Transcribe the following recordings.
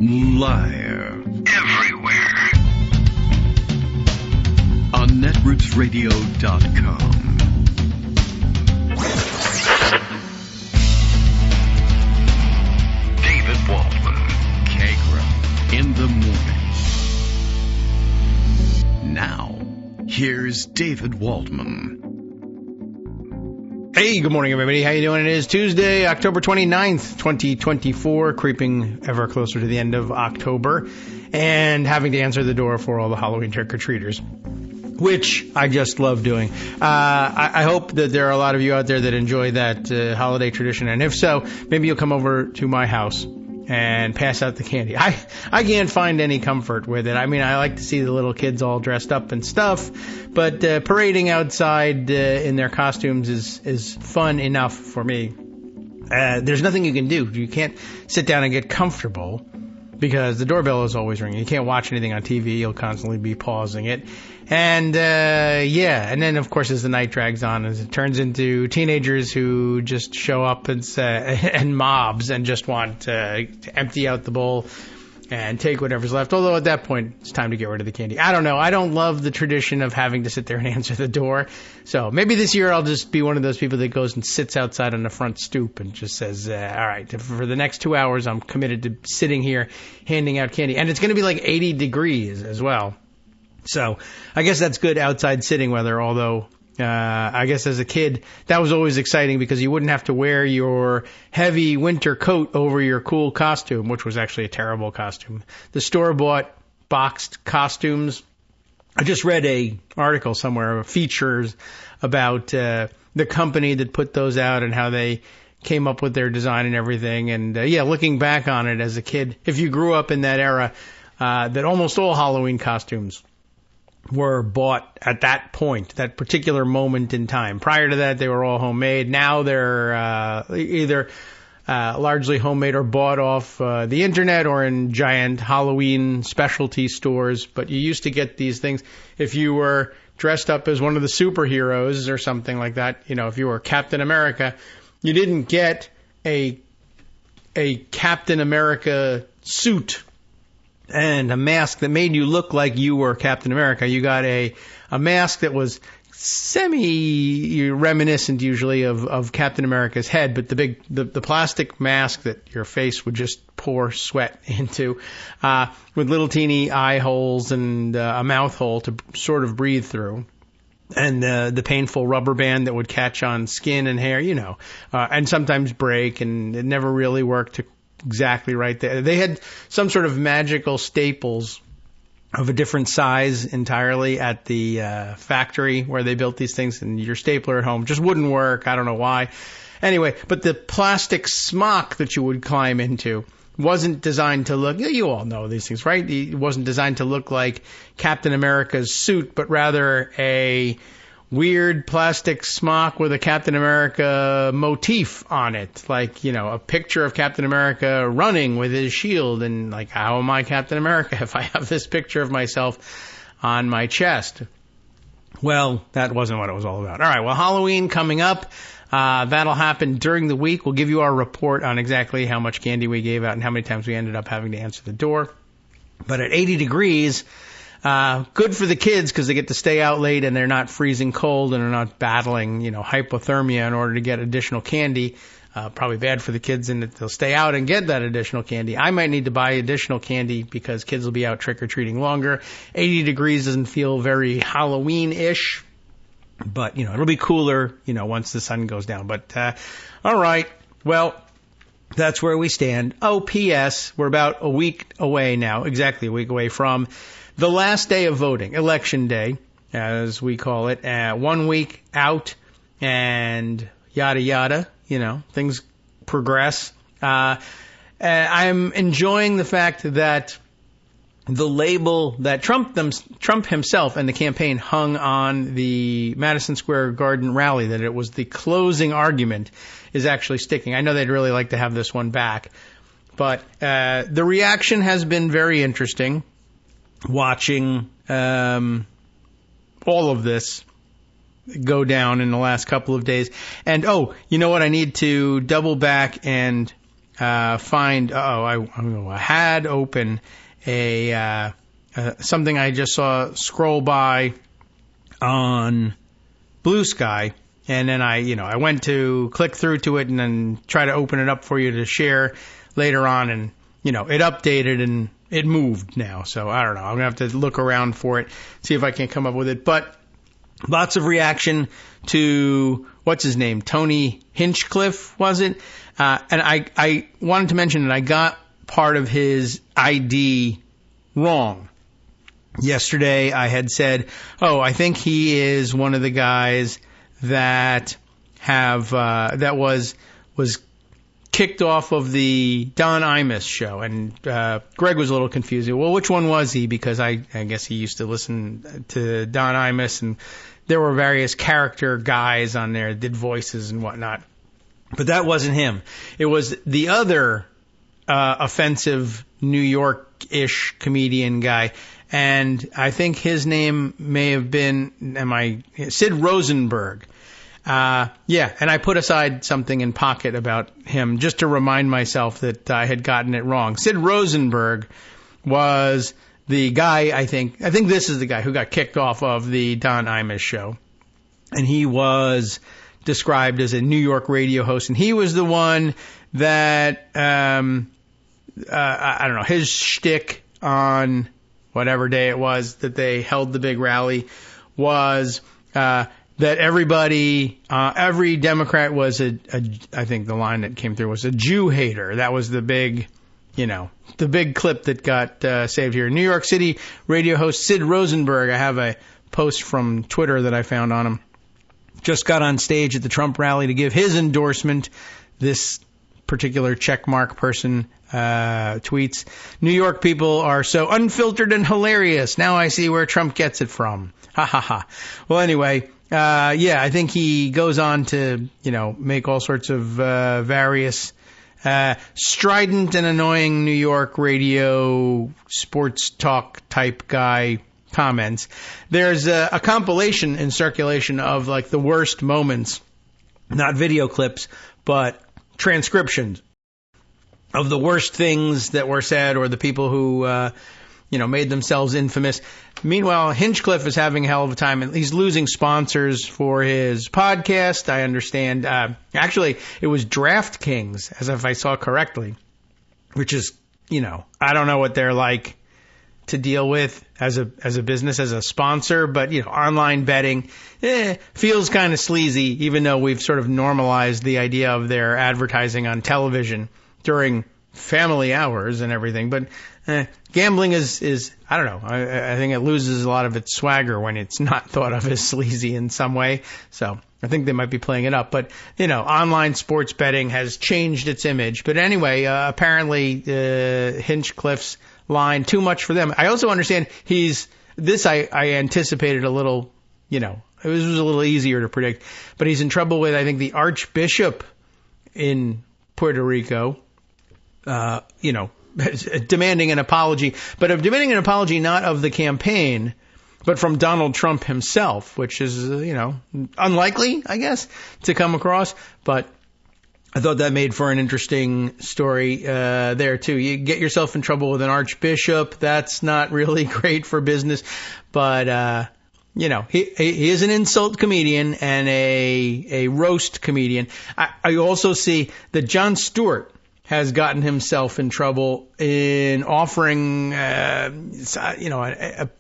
Live. Everywhere. On netrootsradio.com. David Waldman. Kagro. In the morning. Now, here's David Waldman. Hey, good morning, everybody. How you doing? It is Tuesday, October 29th, 2024, creeping ever closer to the end of October, and having to answer the door for all the Halloween trick-or-treaters, which I just love doing. I hope that there are a lot of you out there that enjoy that holiday tradition, and if so, maybe you'll come over to my house and pass out the candy. I can't find any comfort with it. I mean, I like to see the little kids all dressed up and stuff, but parading outside in their costumes is fun enough for me. There's nothing you can do. You can't sit down and get comfortable because the doorbell is always ringing. You can't watch anything on TV. You'll constantly be pausing it. And, and then, of course, as the night drags on, as it turns into teenagers who just show up and mobs and just want to empty out the bowl and take whatever's left. Although at that point, it's time to get rid of the candy. I don't know. I don't love the tradition of having to sit there and answer the door. So maybe this year I'll just be one of those people that goes and sits outside on the front stoop and just says, all right, for the next 2 hours, I'm committed to sitting here handing out candy. And it's going to be like 80 degrees as well. So I guess that's good outside sitting weather, although I guess as a kid, that was always exciting because you wouldn't have to wear your heavy winter coat over your cool costume, which was actually a terrible costume. The store-bought boxed costumes. I just read a article somewhere, features about the company that put those out and how they came up with their design and everything. And looking back on it as a kid, if you grew up in that era, that almost all Halloween costumes were bought at that point, that particular moment in time. Prior to that, they were all homemade. Now they're either largely homemade or bought off the internet or in giant Halloween specialty stores. But you used to get these things if you were dressed up as one of the superheroes or something like that. You know, if you were Captain America, you didn't get a Captain America suit and a mask that made you look like you were Captain America. You got a mask that was semi-reminiscent usually of Captain America's head, but the plastic mask that your face would just pour sweat into, with little teeny eye holes and a mouth hole to sort of breathe through. And the painful rubber band that would catch on skin and hair, and sometimes break, and it never really worked exactly right there. They had some sort of magical staples of a different size entirely at the factory where they built these things, and your stapler at home just wouldn't work. I don't know why. Anyway, but the plastic smock that you would climb into wasn't designed to look, you all know these things, right? It wasn't designed to look like Captain America's suit, but rather a weird plastic smock with a Captain America motif on it. Like, a picture of Captain America running with his shield. And like, how am I Captain America if I have this picture of myself on my chest? Well, that wasn't what it was all about. All right, well, Halloween coming up. That'll happen during the week. We'll give you our report on exactly how much candy we gave out and how many times we ended up having to answer the door. But at 80 degrees, good for the kids because they get to stay out late and they're not freezing cold and they're not battling, hypothermia in order to get additional candy. Probably bad for the kids in that they'll stay out and get that additional candy. I might need to buy additional candy because kids will be out trick-or-treating longer. 80 degrees doesn't feel very Halloween-ish, but, it'll be cooler, once the sun goes down. But, all right, well, that's where we stand. Oh, P.S., we're about a week away now, exactly a week away from the last day of voting, Election Day, as we call it. 1 week out and yada, yada, things progress. I'm enjoying the fact that the label that Trump himself and the campaign hung on the Madison Square Garden rally, that it was the closing argument, is actually sticking. I know they'd really like to have this one back, but the reaction has been very interesting. Watching all of this go down in the last couple of days. And, you know what? I need to double back and find. I had open a something I just saw scroll by on Blue Sky, and then I went to click through to it and then try to open it up for you to share later on, and it updated and it moved now. So I don't know. I'm gonna have to look around for it, see if I can come up with it. But lots of reaction to what's his name, Tony Hinchcliffe, was it? And I wanted to mention that I got part of his ID wrong. Yesterday I had said, I think he is one of the guys that was kicked off of the Don Imus show. And Greg was a little confused. Well, which one was he? Because I guess he used to listen to Don Imus, and there were various character guys on there that did voices and whatnot. But that wasn't him. It was the other offensive New York-ish comedian guy. And I think his name may have been Sid Rosenberg. And I put aside something in Pocket about him just to remind myself that I had gotten it wrong. Sid Rosenberg was the guy, I think this is the guy who got kicked off of the Don Imus show. And he was described as a New York radio host, and he was the one that, I don't know, his shtick on whatever day it was that they held the big rally was that everybody, every Democrat was I think the line that came through was a Jew hater. That was the big, the big clip that got saved here. New York City radio host Sid Rosenberg, I have a post from Twitter that I found on him, just got on stage at the Trump rally to give his endorsement. This particular checkmark person tweets, New York people are so unfiltered and hilarious. Now I see where Trump gets it from. Ha ha ha. Well, anyway, I think he goes on to, make all sorts of various strident and annoying New York radio sports talk type guy comments. There's a compilation in circulation of like the worst moments, not video clips, but transcriptions of the worst things that were said or the people who, made themselves infamous. Meanwhile, Hinchcliffe is having a hell of a time, and he's losing sponsors for his podcast. I understand. Actually, it was DraftKings, as if I saw correctly, which is, I don't know what they're like to deal with as a business, as a sponsor, but online betting feels kind of sleazy, even though we've sort of normalized the idea of their advertising on television during family hours and everything. But gambling is I don't know. I think it loses a lot of its swagger when it's not thought of as sleazy in some way. So I think they might be playing it up. But, online sports betting has changed its image. But anyway, apparently Hinchcliffe's line, too much for them. I also understand I anticipated a little, it was a little easier to predict. But he's in trouble with, I think, the Archbishop in Puerto Rico, demanding an apology, but demanding an apology not of the campaign, but from Donald Trump himself, which is, unlikely, I guess, to come across. But I thought that made for an interesting story there, too. You get yourself in trouble with an archbishop. That's not really great for business. But, he is an insult comedian and a roast comedian. I also see that Jon Stewart has gotten himself in trouble in offering, a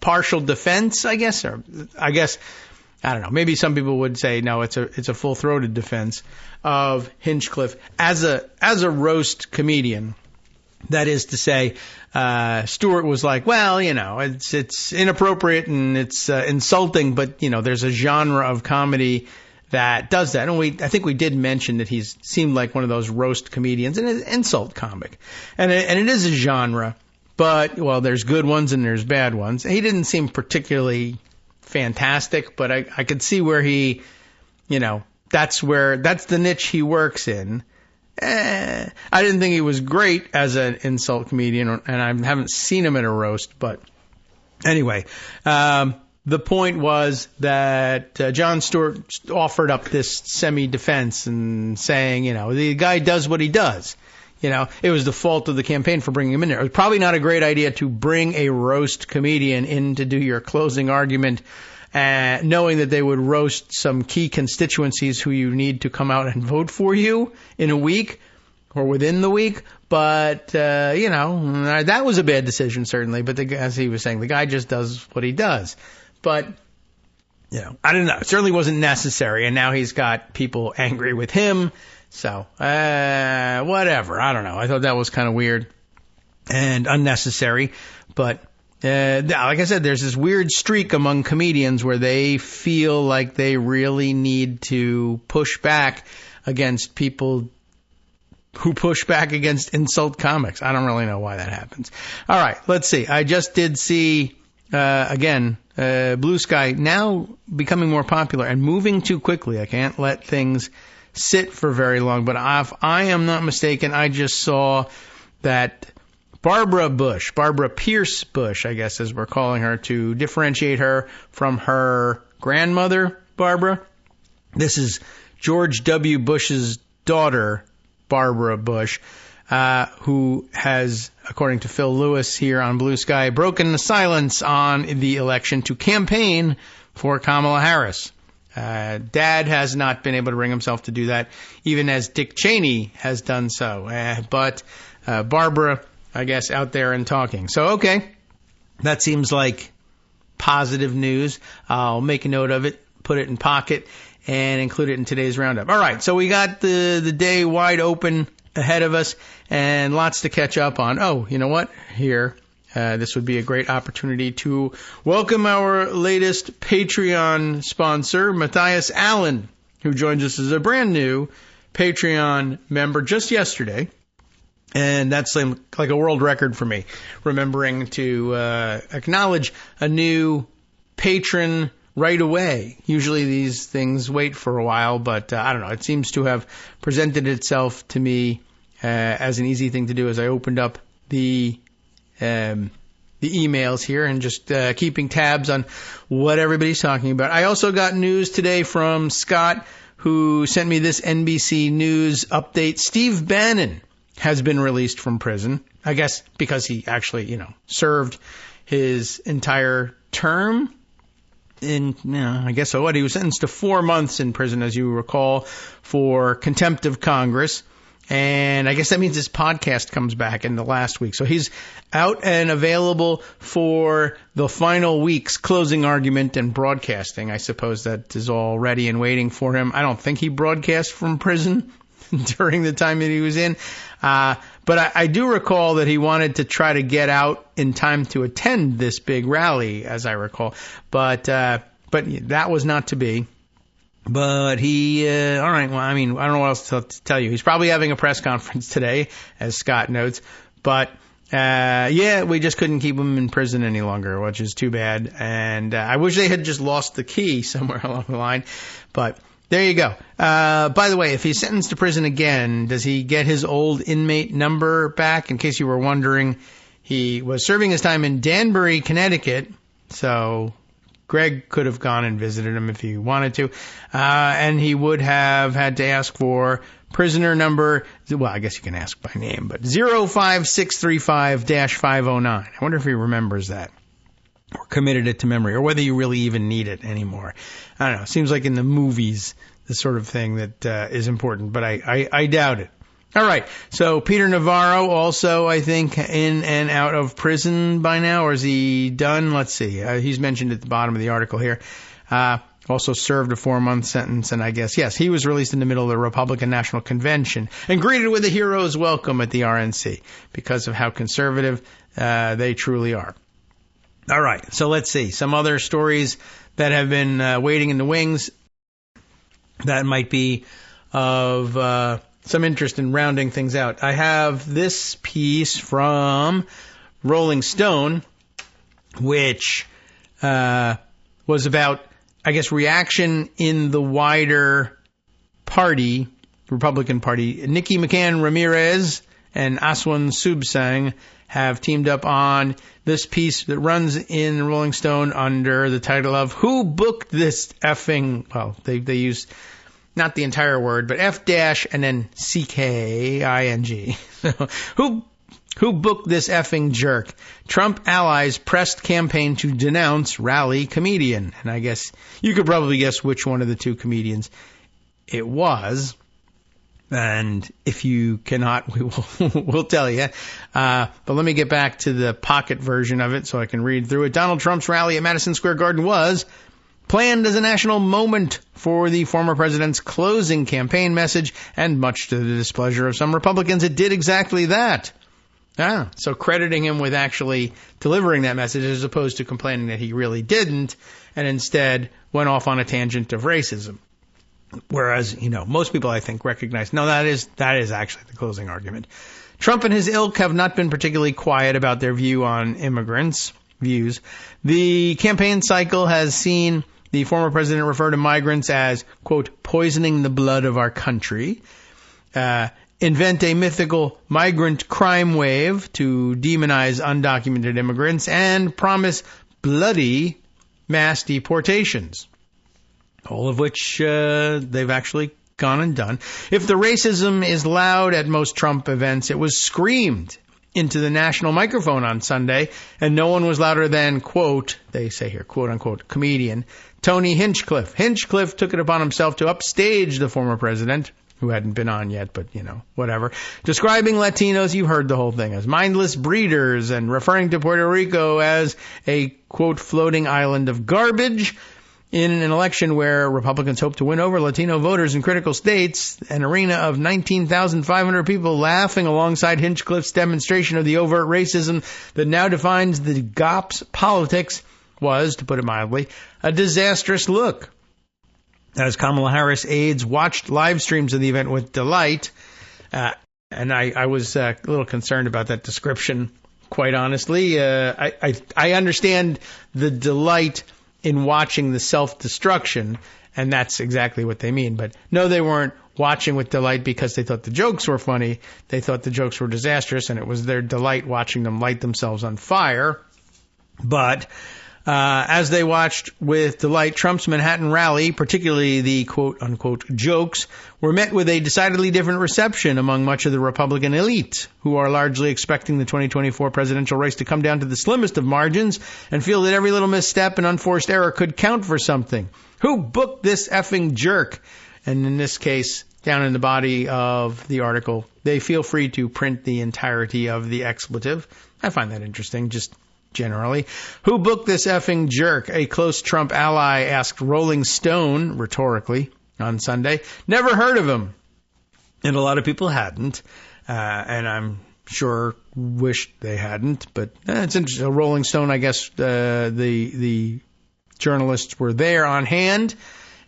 partial defense, I guess, I don't know. Maybe some people would say, no, it's a full-throated defense of Hinchcliffe as a roast comedian. That is to say, Stewart was like, well, it's inappropriate and it's insulting, but there's a genre of comedy that does that. And I think we did mention that he's seemed like one of those roast comedians and an insult comic. And it is a genre, but, well, there's good ones and there's bad ones. He didn't seem particularly fantastic, but I could see where he, that's the niche he works in. I didn't think he was great as an insult comedian, and I haven't seen him in a roast, but anyway, the point was that Jon Stewart offered up this semi-defense and saying, the guy does what he does. it was the fault of the campaign for bringing him in there. It was probably not a great idea to bring a roast comedian in to do your closing argument, knowing that they would roast some key constituencies who you need to come out and vote for you in a week or within the week. But, that was a bad decision, certainly. But as he was saying, the guy just does what he does. But, I don't know. It certainly wasn't necessary. And now he's got people angry with him. So, whatever. I don't know. I thought that was kind of weird and unnecessary. But, like I said, there's this weird streak among comedians where they feel like they really need to push back against people who push back against insult comics. I don't really know why that happens. All right, let's see. I just did see, again, Blue Sky now becoming more popular and moving too quickly. I can't let things sit for very long. But if I am not mistaken, I just saw that Barbara Pierce Bush, I guess as we're calling her, to differentiate her from her grandmother, Barbara. This is George W. Bush's daughter, Barbara Bush, who has, according to Phil Lewis here on Blue Sky, broken the silence on the election to campaign for Kamala Harris. Dad has not been able to bring himself to do that, even as Dick Cheney has done so. But Barbara, I guess, out there and talking. So, okay, that seems like positive news. I'll make a note of it, put it in pocket, and include it in today's roundup. All right, so we got the day wide open ahead of us and lots to catch up on. Oh, you know what? Here, this would be a great opportunity to welcome our latest Patreon sponsor, Matthias Allen, who joins us as a brand new Patreon member just yesterday. And that's like a world record for me, remembering to acknowledge a new patron right away. Usually these things wait for a while, but I don't know. It seems to have presented itself to me as an easy thing to do as I opened up the emails here and just keeping tabs on what everybody's talking about. I also got news today from Scott, who sent me this NBC News update. Steve Bannon has been released from prison, I guess because he actually, served his entire term. I guess so. He was sentenced to 4 months in prison, as you recall, for contempt of Congress. And I guess that means his podcast comes back in the last week. So he's out and available for the final week's closing argument and broadcasting. I suppose that is all ready and waiting for him. I don't think he broadcast from prison during the time that he was in. But I do recall that he wanted to try to get out in time to attend this big rally, as I recall. But that was not to be. But he, all right, well, I don't know what else to tell you. He's probably having a press conference today, as Scott notes. But, we just couldn't keep him in prison any longer, which is too bad. And I wish they had just lost the key somewhere along the line. But there you go. By the way, if he's sentenced to prison again, does he get his old inmate number back? In case you were wondering, he was serving his time in Danbury, Connecticut. So Greg could have gone and visited him if he wanted to. And he would have had to ask for prisoner number, well, I guess you can ask by name, but 05635-509. I wonder if he remembers that or committed it to memory, or whether you really even need it anymore. I don't know. It seems like in the movies, the sort of thing that is important, but I doubt it. All right. So Peter Navarro also, I think, in and out of prison by now, or is he done? Let's see. He's mentioned at the bottom of the article here. Also served a 4-month sentence, and I guess, yes, he was released in the middle of the Republican National Convention and greeted with a hero's welcome at the RNC because of how conservative they truly are. All right, so let's see. Some other stories that have been waiting in the wings that might be of some interest in rounding things out. I have this piece from Rolling Stone, which was about, I guess, reaction in the wider party, Republican Party. Nikki McCann Ramirez and Aswan Subsang have teamed up on this piece that runs in Rolling Stone under the title of "Who Booked This Effing..." Well, they use not the entire word, but F dash and then C-K-I-N-G. Who booked this effing jerk? Trump allies pressed campaign to denounce rally comedian. And I guess you could probably guess which one of the two comedians it was. And if you cannot, we'll tell you. But let me get back to the pocket version of it so I can read through it. Donald Trump's rally at Madison Square Garden was planned as a national moment for the former president's closing campaign message, and much to the displeasure of some Republicans, it did exactly that. So crediting him with actually delivering that message as opposed to complaining that he really didn't, and instead went off on a tangent of racism. Whereas, most people, I think, recognize, no, that is actually the closing argument. Trump and his ilk have not been particularly quiet about their view on immigrants' views. The campaign cycle has seen the former president refer to migrants as, quote, poisoning the blood of our country, invent a mythical migrant crime wave to demonize undocumented immigrants, and promise bloody mass deportations. All of which they've actually gone and done. If the racism is loud at most Trump events, it was screamed into the national microphone on Sunday, and no one was louder than, quote, they say here, quote unquote, comedian Tony Hinchcliffe. Hinchcliffe took it upon himself to upstage the former president, who hadn't been on yet, but, whatever, describing Latinos, you've heard the whole thing, as mindless breeders, and referring to Puerto Rico as a, quote, floating island of garbage. In an election where Republicans hope to win over Latino voters in critical states, an arena of 19,500 people laughing alongside Hinchcliffe's demonstration of the overt racism that now defines the GOP's politics was, to put it mildly, a disastrous look. As Kamala Harris aides watched live streams of the event with delight, and I was a little concerned about that description, quite honestly. I understand the delight in watching the self-destruction, and that's exactly what they mean. But no, they weren't watching with delight because they thought the jokes were funny. They thought the jokes were disastrous, and it was their delight watching them light themselves on fire. But as they watched with delight, Trump's Manhattan rally, particularly the quote-unquote jokes, were met with a decidedly different reception among much of the Republican elite, who are largely expecting the 2024 presidential race to come down to the slimmest of margins and feel that every little misstep and unforced error could count for something. Who booked this effing jerk? And in this case, down in the body of the article, they feel free to print the entirety of the expletive. I find that interesting, just generally. Who booked this effing jerk? A close Trump ally asked Rolling Stone, rhetorically, on Sunday. Never heard of him. And a lot of people hadn't. And I'm sure wished they hadn't. But it's interesting. Rolling Stone, I guess, the journalists were there on hand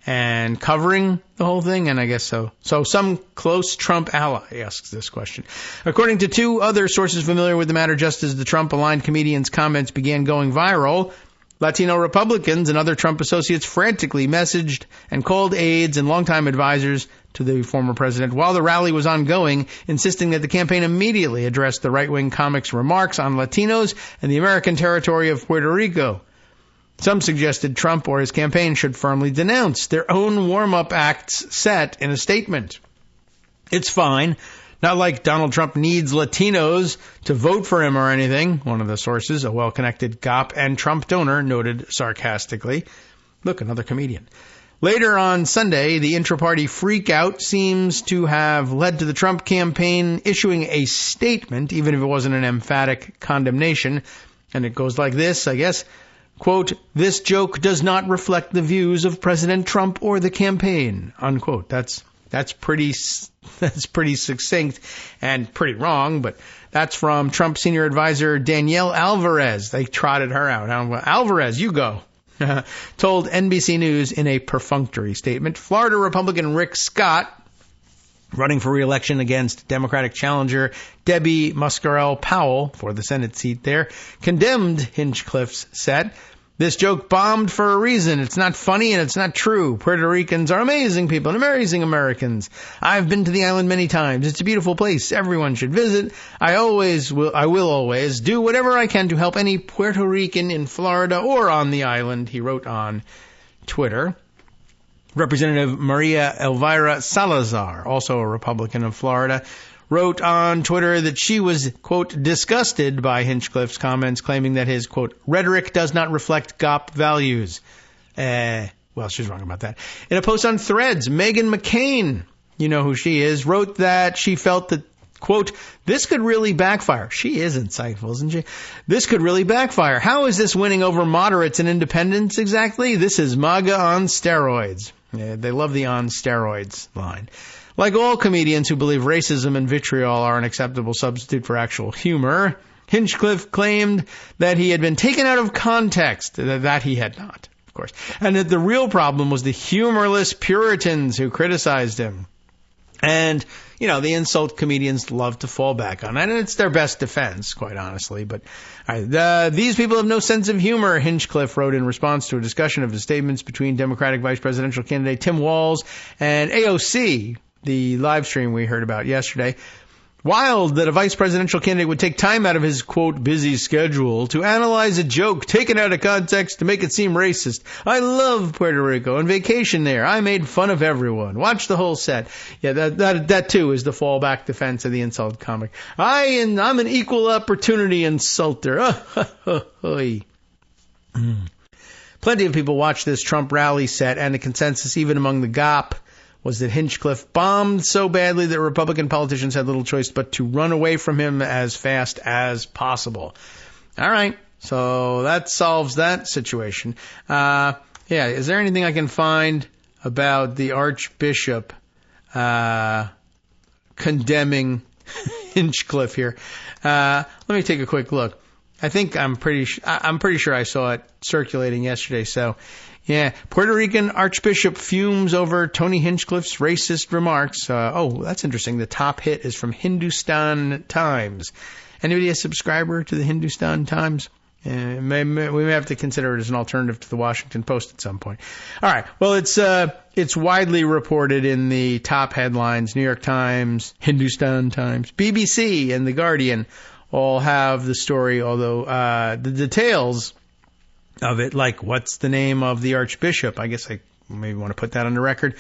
and covering the whole thing, and I guess so. So some close Trump ally asks this question. According to two other sources familiar with the matter, just as the Trump-aligned comedian's comments began going viral, Latino Republicans and other Trump associates frantically messaged and called aides and longtime advisors to the former president while the rally was ongoing, insisting that the campaign immediately address the right-wing comic's remarks on Latinos and the American territory of Puerto Rico. Some suggested Trump or his campaign should firmly denounce their own warm-up acts set in a statement. It's fine. Not like Donald Trump needs Latinos to vote for him or anything, one of the sources, a well-connected GOP and Trump donor, noted sarcastically. Look, another comedian. Later on Sunday, the intra-party freakout seems to have led to the Trump campaign issuing a statement, even if it wasn't an emphatic condemnation. And it goes like this, I guess. Quote, this joke does not reflect the views of President Trump or the campaign, unquote. That's pretty succinct and pretty wrong, but that's from Trump senior advisor Danielle Alvarez. They trotted her out. Alvarez, you go. Told NBC News in a perfunctory statement. Florida Republican Rick Scott, running for re-election against Democratic challenger Debbie Muscarell Powell for the Senate seat there, condemned Hinchcliffe's set. This joke bombed for a reason. It's not funny and it's not true. Puerto Ricans are amazing people and amazing Americans. I've been to the island many times. It's a beautiful place. Everyone should visit. I will always do whatever I can to help any Puerto Rican in Florida or on the island, he wrote on Twitter. Representative Maria Elvira Salazar, also a Republican of Florida, wrote on Twitter that she was, quote, disgusted by Hinchcliffe's comments, claiming that his, quote, rhetoric does not reflect GOP values. Well, she's wrong about that. In a post on Threads, Meghan McCain, you know who she is, wrote that she felt that, quote, this could really backfire. She is insightful, isn't she? This could really backfire. How is this winning over moderates and independents exactly? This is MAGA on steroids. Yeah, they love the on steroids line. Like all comedians who believe racism and vitriol are an acceptable substitute for actual humor, Hinchcliffe claimed that he had been taken out of context, that he had not, of course, and that the real problem was the humorless Puritans who criticized him. And, you know, the insult comedians love to fall back on. And it's their best defense, quite honestly. But these people have no sense of humor, Hinchcliffe wrote in response to a discussion of the statements between Democratic vice presidential candidate Tim Walz and AOC, the live stream we heard about yesterday. Wild that a vice presidential candidate would take time out of his, quote, busy schedule to analyze a joke taken out of context to make it seem racist. I love Puerto Rico and vacation there. I made fun of everyone. Watch the whole set. Yeah, that too is the fallback defense of the insult comic. I'm an equal opportunity insulter. Plenty of people watched this Trump rally set, and the consensus, even among the GOP, was that Hinchcliffe bombed so badly that Republican politicians had little choice but to run away from him as fast as possible. All right, so that solves that situation. Is there anything I can find about the Archbishop condemning Hinchcliffe here? Let me take a quick look. I'm pretty sure I saw it circulating yesterday, so... Yeah, Puerto Rican Archbishop fumes over Tony Hinchcliffe's racist remarks. That's interesting. The top hit is from Hindustan Times. Anybody a subscriber to the Hindustan Times? We may have to consider it as an alternative to the Washington Post at some point. All right. Well, it's widely reported in the top headlines. New York Times, Hindustan Times, BBC, and The Guardian all have the story, although the details of it, like what's the name of the Archbishop, I guess I maybe want to put that on the record.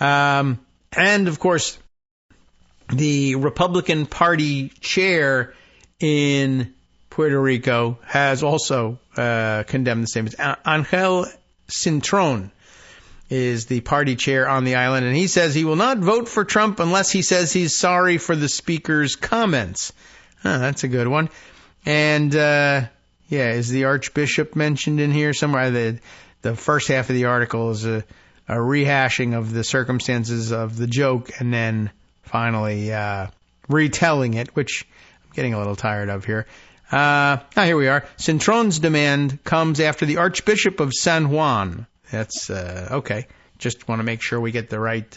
And, of course, the Republican Party chair in Puerto Rico has also condemned the statements. Angel Cintron is the party chair on the island, and he says he will not vote for Trump unless he says he's sorry for the speaker's comments. That's a good one. And... is the Archbishop mentioned in here somewhere? The first half of the article is a rehashing of the circumstances of the joke and then finally retelling it, which I'm getting a little tired of here. Here we are. Cintron's demand comes after the Archbishop of San Juan. That's okay. Just want to make sure we get the right...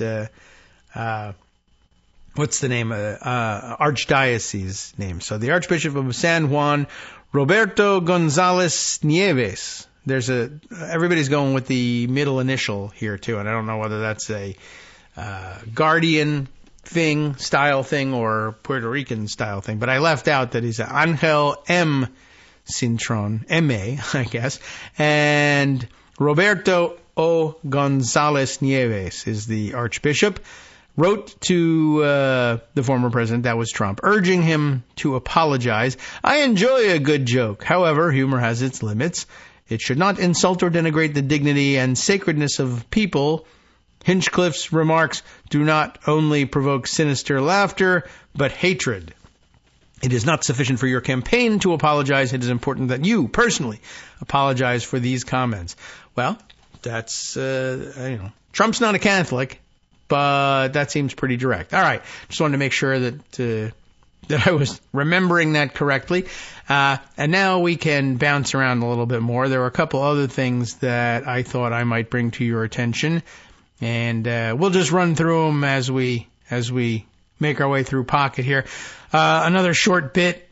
what's the name? Archdiocese name. So the Archbishop of San Juan, Roberto Gonzalez Nieves. Everybody's going with the middle initial here too, and I don't know whether that's a Guardian thing, style thing, or Puerto Rican style thing. But I left out that he's Angel M. Cintron, M.A., I guess, and Roberto O. Gonzalez Nieves is the Archbishop. Wrote to the former president, that was Trump, urging him to apologize. I enjoy a good joke. However, humor has its limits. It should not insult or denigrate the dignity and sacredness of people. Hinchcliffe's remarks do not only provoke sinister laughter, but hatred. It is not sufficient for your campaign to apologize. It is important that you personally apologize for these comments. Well, that's, Trump's not a Catholic. But that seems pretty direct. All right. Just wanted to make sure that I was remembering that correctly. And now we can bounce around a little bit more. There were a couple other things that I thought I might bring to your attention. And we'll just run through them as we make our way through Pocket here. Another short bit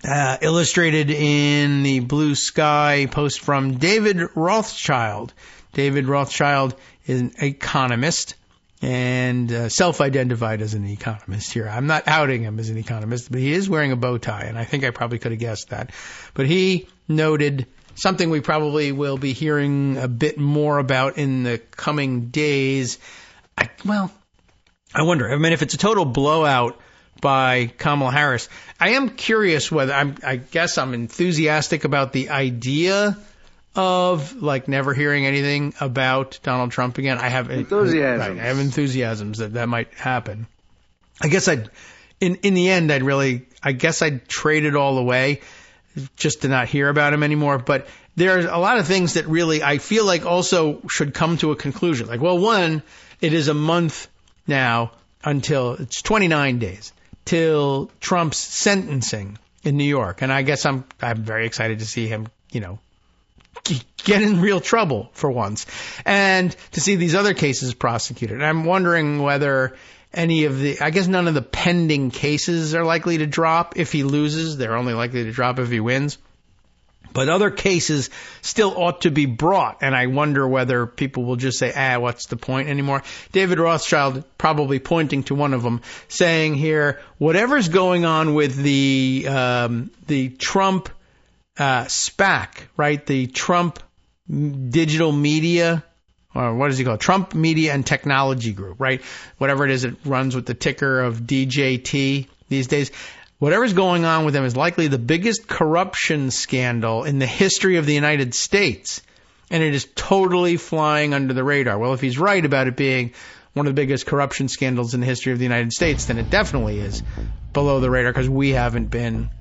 illustrated in the Blue Sky post from David Rothschild. David Rothschild is an economist. And self-identified as an economist here. I'm not outing him as an economist, but he is wearing a bow tie, and I think I probably could have guessed that. But he noted something we probably will be hearing a bit more about in the coming days. I wonder. I mean, if it's a total blowout by Kamala Harris, I am curious whether I guess I'm enthusiastic about the idea of like never hearing anything about Donald Trump again. I have enthusiasms. Right, I have enthusiasms that might happen. I guess in the end, I'd trade it all away just to not hear about him anymore. But there's a lot of things that really I feel like also should come to a conclusion. Like, well, one, it is a month now until it's 29 days till Trump's sentencing in New York. And I guess I'm very excited to see him, get in real trouble for once and to see these other cases prosecuted. And I'm wondering whether I guess none of the pending cases are likely to drop if he loses. They're only likely to drop if he wins. But other cases still ought to be brought, and I wonder whether people will just say, what's the point anymore? David Rothschild probably pointing to one of them, saying here, whatever's going on with the Trump SPAC, right? The Trump Digital Media, or what does he call it? Trump Media and Technology Group, right? Whatever it is, it runs with the ticker of DJT these days. Whatever's going on with them is likely the biggest corruption scandal in the history of the United States. And it is totally flying under the radar. Well, if he's right about it being one of the biggest corruption scandals in the history of the United States, then it definitely is below the radar because we haven't been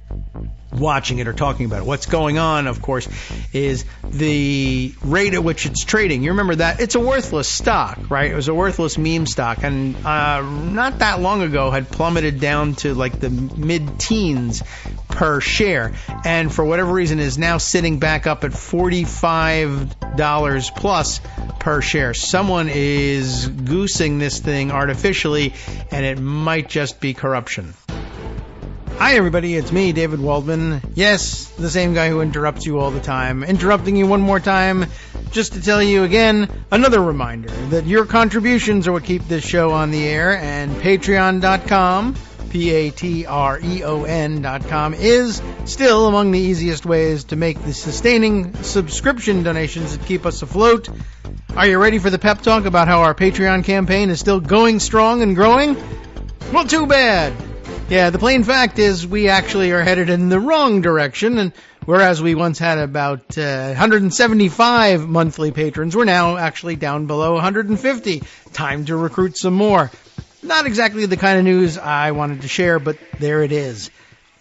watching it or talking about it. What's going on, of course, is the rate at which it's trading. You remember that? It's a worthless stock, right? It was a worthless meme stock, and not that long ago had plummeted down to like the mid-teens per share, and for whatever reason is now sitting back up at $45 plus per share. Someone is goosing this thing artificially, and it might just be corruption. Hi everybody, it's me, David Waldman. Yes, the same guy who interrupts you all the time. Interrupting you one more time just to tell you again, another reminder that your contributions are what keep this show on the air, and patreon.com, patreon.com, is still among the easiest ways to make the sustaining subscription donations that keep us afloat. Are you ready for the pep talk about how our Patreon campaign is still going strong and growing? Well, too bad. Yeah, the plain fact is we actually are headed in the wrong direction, and whereas we once had about 175 monthly patrons, we're now actually down below 150. Time to recruit some more. Not exactly the kind of news I wanted to share, but there it is.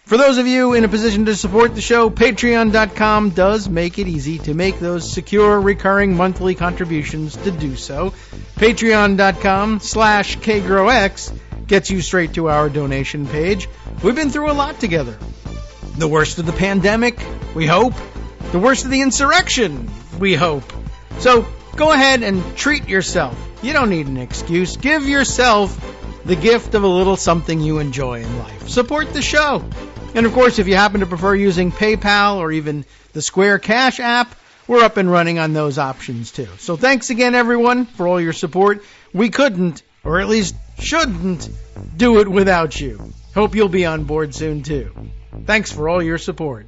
For those of you in a position to support the show, patreon.com does make it easy to make those secure, recurring monthly contributions to do so. Patreon.com/KagroX gets you straight to our donation page. We've been through a lot together. The worst of the pandemic, we hope. The worst of the insurrection, we hope. So go ahead and treat yourself. You don't need an excuse. Give yourself the gift of a little something you enjoy in life. Support the show. And of course, if you happen to prefer using PayPal or even the Square Cash app, we're up and running on those options too. So thanks again, everyone, for all your support. We couldn't, or at least shouldn't, do it without you. Hope you'll be on board soon too. Thanks for all your support.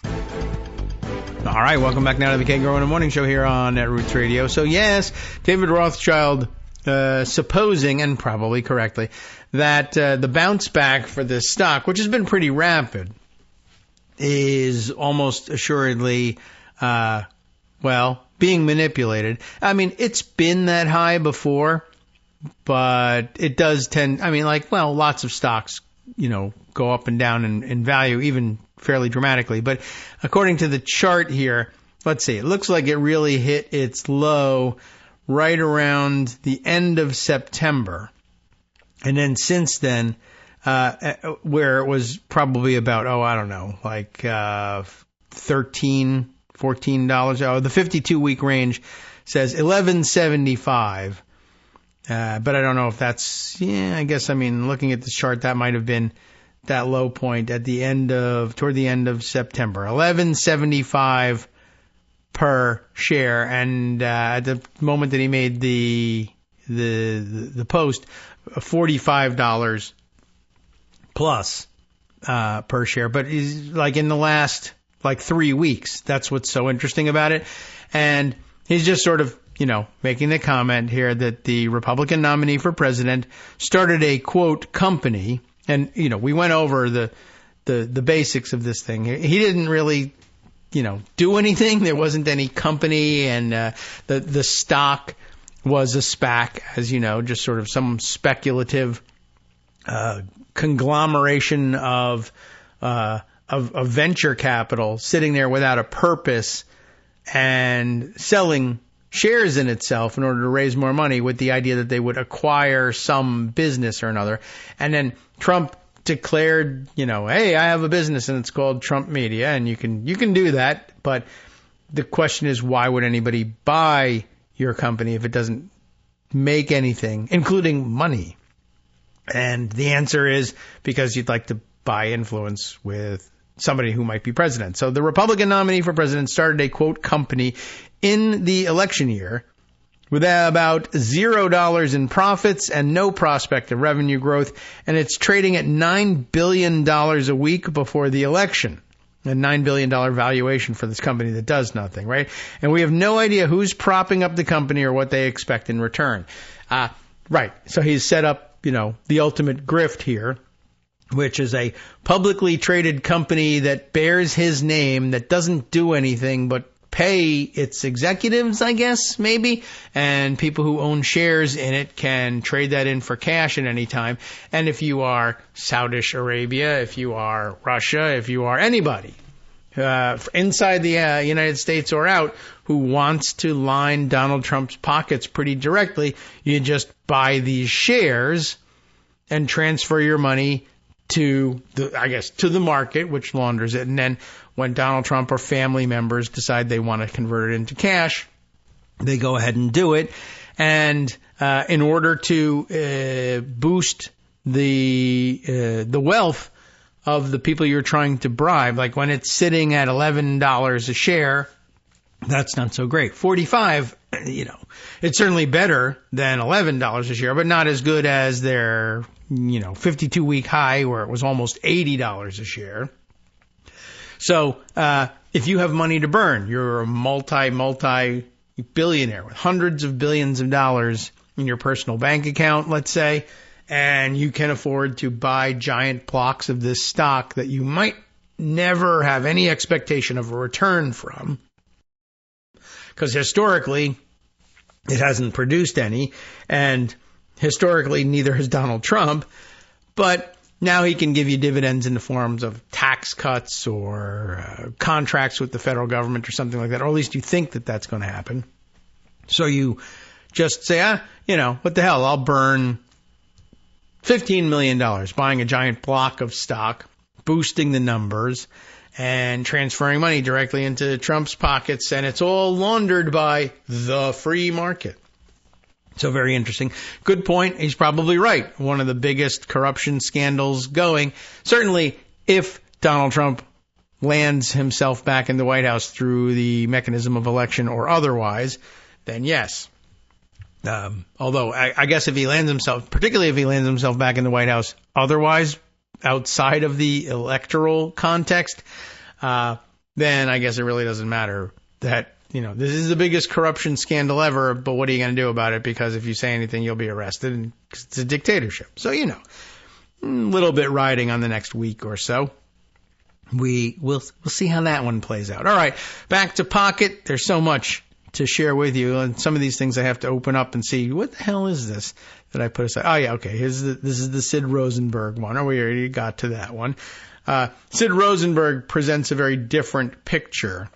All right, welcome back now to the Kagro in the Morning Show here on Netroots Radio. So yes, David Rothschild supposing, and probably correctly, that the bounce back for this stock, which has been pretty rapid, is almost assuredly, being manipulated. I mean, it's been that high before, but it does tend, lots of stocks, go up and down in value, even fairly dramatically. But according to the chart here, let's see, it looks like it really hit its low right around the end of September. And then since then, where it was probably about, $13, $14. The 52-week range says $11.75. But I don't know if that's, looking at the chart, that might have been that low point toward the end of September. $11.75 per share. And at the moment that he made the post, $45 plus per share. But he's like in the last like 3 weeks. That's what's so interesting about it. And he's just sort of, making the comment here that the Republican nominee for president started a, quote, company. And, we went over the basics of this thing. He didn't really, do anything. There wasn't any company, and the stock was a SPAC, as you know, just sort of some speculative conglomeration of venture capital sitting there without a purpose and selling shares in itself in order to raise more money with the idea that they would acquire some business or another. And then Trump declared, hey, I have a business and it's called Trump Media, and you can do that. But the question is, why would anybody buy your company if it doesn't make anything, including money? And the answer is because you'd like to buy influence with somebody who might be president. So the Republican nominee for president started a, quote, company in the election year with about $0 in profits and no prospect of revenue growth. And it's trading at $9 billion a week before the election. A $9 billion valuation for this company that does nothing, right? And we have no idea who's propping up the company or what they expect in return. Right. So he's set up, the ultimate grift here, which is a publicly traded company that bears his name, that doesn't do anything but pay its executives, I guess, maybe, and people who own shares in it can trade that in for cash at any time. And if you are Saudi Arabia, if you are Russia, if you are anybody inside the United States or out who wants to line Donald Trump's pockets pretty directly, you just buy these shares and transfer your money to the market, which launders it. And then when Donald Trump or family members decide they want to convert it into cash, they go ahead and do it. And in order to boost the wealth of the people you're trying to bribe, like when it's sitting at $11 a share, that's not so great. 45, it's certainly better than $11 a share, but not as good as their 52-week high where it was almost $80 a share. So if you have money to burn, you're a multi-billionaire with hundreds of billions of dollars in your personal bank account, let's say, and you can afford to buy giant blocks of this stock that you might never have any expectation of a return from, because historically it hasn't produced any, and historically neither has Donald Trump, but now he can give you dividends in the forms of tax cuts or contracts with the federal government or something like that, or at least you think that that's going to happen. So you just say, what the hell, I'll burn $15 million buying a giant block of stock, boosting the numbers, and transferring money directly into Trump's pockets, and it's all laundered by the free market. So very interesting. Good point. He's probably right. One of the biggest corruption scandals going. Certainly, if Donald Trump lands himself back in the White House through the mechanism of election or otherwise, then yes. Although I guess particularly if he lands himself back in the White House otherwise, outside of the electoral context, then I guess it really doesn't matter that, this is the biggest corruption scandal ever, but what are you going to do about it? Because if you say anything, you'll be arrested, and it's a dictatorship. So, a little bit riding on the next week or so. We'll see how that one plays out. All right, back to Pocket. There's so much to share with you, and some of these things I have to open up and see, what the hell is this that I put aside? Oh, yeah, okay, this is the Sid Rosenberg one. Oh, we already got to that one. Sid Rosenberg presents a very different picture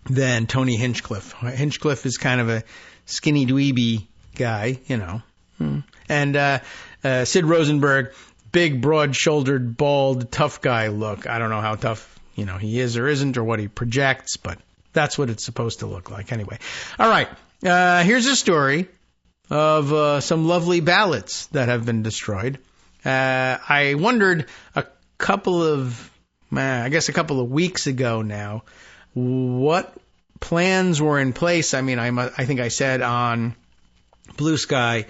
than Tony Hinchcliffe. Hinchcliffe is kind of a skinny dweeby guy, And Sid Rosenberg, big, broad-shouldered, bald, tough guy look. I don't know how tough, he is or isn't, or what he projects, but that's what it's supposed to look like anyway. All right, here's a story of some lovely ballots that have been destroyed. I wondered a couple of weeks ago now, what plans were in place. I mean, I think I said on Blue Sky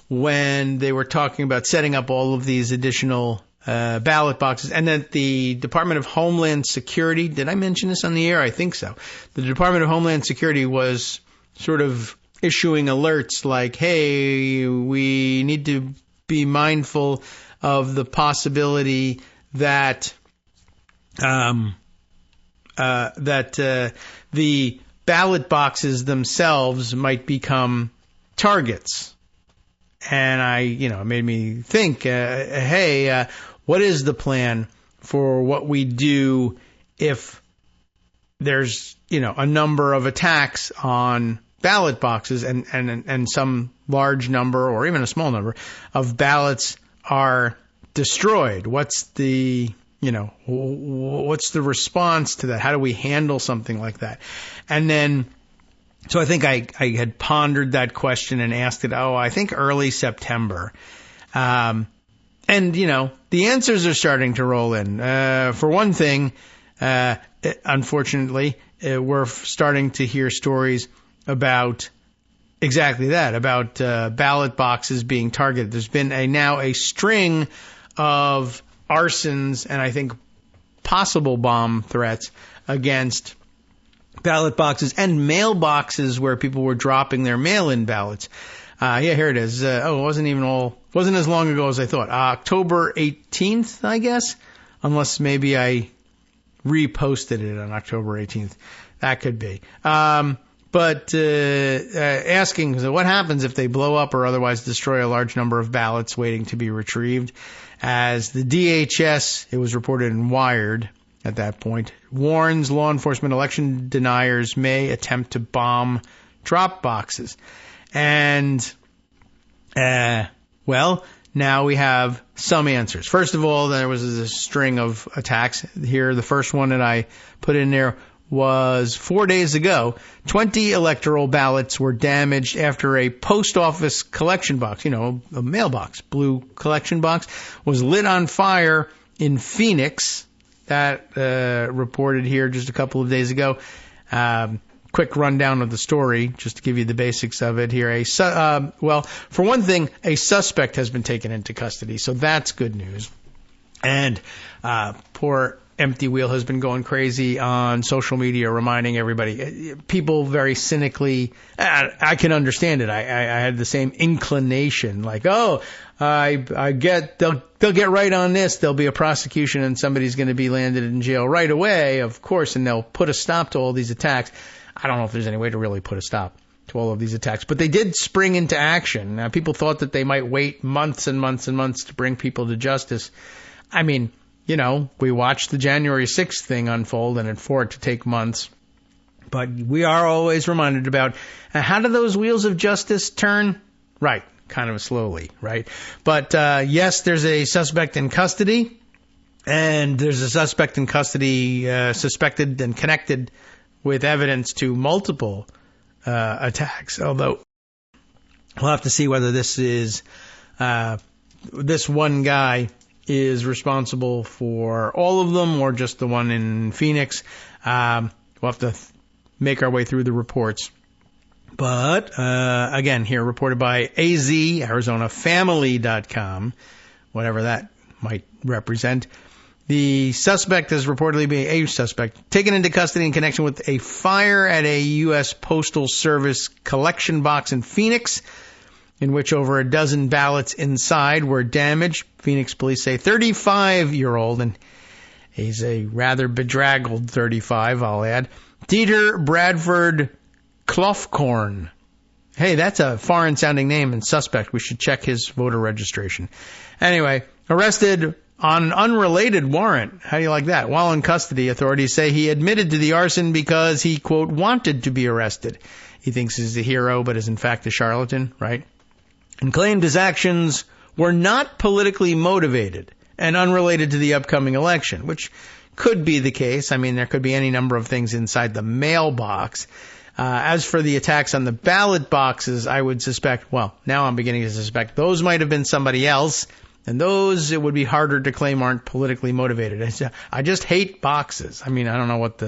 when they were talking about setting up all of these additional ballot boxes, and that the Department of Homeland Security, did I mention this on the air? I think so. The Department of Homeland Security was sort of issuing alerts like, hey, we need to be mindful of the possibility that the ballot boxes themselves might become targets. And it made me think, hey, what is the plan for what we do if there's, a number of attacks on ballot boxes and some large number or even a small number of ballots are destroyed? What's the response to that? How do we handle something like that? And then, so I think I had pondered that question and asked it, I think early September. And, the answers are starting to roll in. For one thing, unfortunately, we're starting to hear stories about exactly that, about ballot boxes being targeted. There's been now a string of arsons and I think possible bomb threats against ballot boxes and mailboxes where people were dropping their mail-in ballots. Here it is. It wasn't as long ago as I thought. October 18th, I guess, unless maybe I reposted it on October 18th. That could be. But asking, so what happens if they blow up or otherwise destroy a large number of ballots waiting to be retrieved? As the DHS, it was reported in Wired at that point, warns law enforcement election deniers may attempt to bomb drop boxes. And, now we have some answers. First of all, there was a string of attacks here. The first one that I put in there was 4 days ago. 20 electoral ballots were damaged after a post office collection box, a mailbox, blue collection box, was lit on fire in Phoenix. That reported here just a couple of days ago. Quick rundown of the story, just to give you the basics of it here. For one thing, a suspect has been taken into custody, so that's good news. And poor Empty Wheel has been going crazy on social media, reminding everybody. People very cynically, I can understand it. I had the same inclination, like, I get they'll get right on this. There'll be a prosecution and somebody's going to be landed in jail right away, of course, and they'll put a stop to all these attacks. I don't know if there's any way to really put a stop to all of these attacks, but they did spring into action. Now, people thought that they might wait months and months and months to bring people to justice. I mean, we watched the January 6th thing unfold, and for it to take months. But we are always reminded about how do those wheels of justice turn? Right, kind of slowly, right? But yes, there's a suspect in custody, and there's a suspect in custody suspected and connected with evidence to multiple attacks. Although we'll have to see whether this is this one guy is responsible for all of them or just the one in Phoenix. We'll have to make our way through the reports. But, again, here reported by AZ, ArizonaFamily.com, whatever that might represent. The suspect is reportedly being a suspect taken into custody in connection with a fire at a U.S. Postal Service collection box in Phoenix, in which over a dozen ballots inside were damaged. Phoenix police say 35-year-old, and he's a rather bedraggled 35, I'll add, Dieter Bradford Clough-Corn. Hey, that's a foreign-sounding name and suspect. We should check his voter registration. Anyway, arrested on an unrelated warrant. How do you like that? While in custody, authorities say he admitted to the arson because he, quote, wanted to be arrested. He thinks he's a hero, but is in fact a charlatan, right? And claimed his actions were not politically motivated and unrelated to the upcoming election, which could be the case. I mean, there could be any number of things inside the mailbox. As for the attacks on the ballot boxes, I would suspect, now I'm beginning to suspect those might have been somebody else, and those it would be harder to claim aren't politically motivated. I just hate boxes. I mean, I don't know what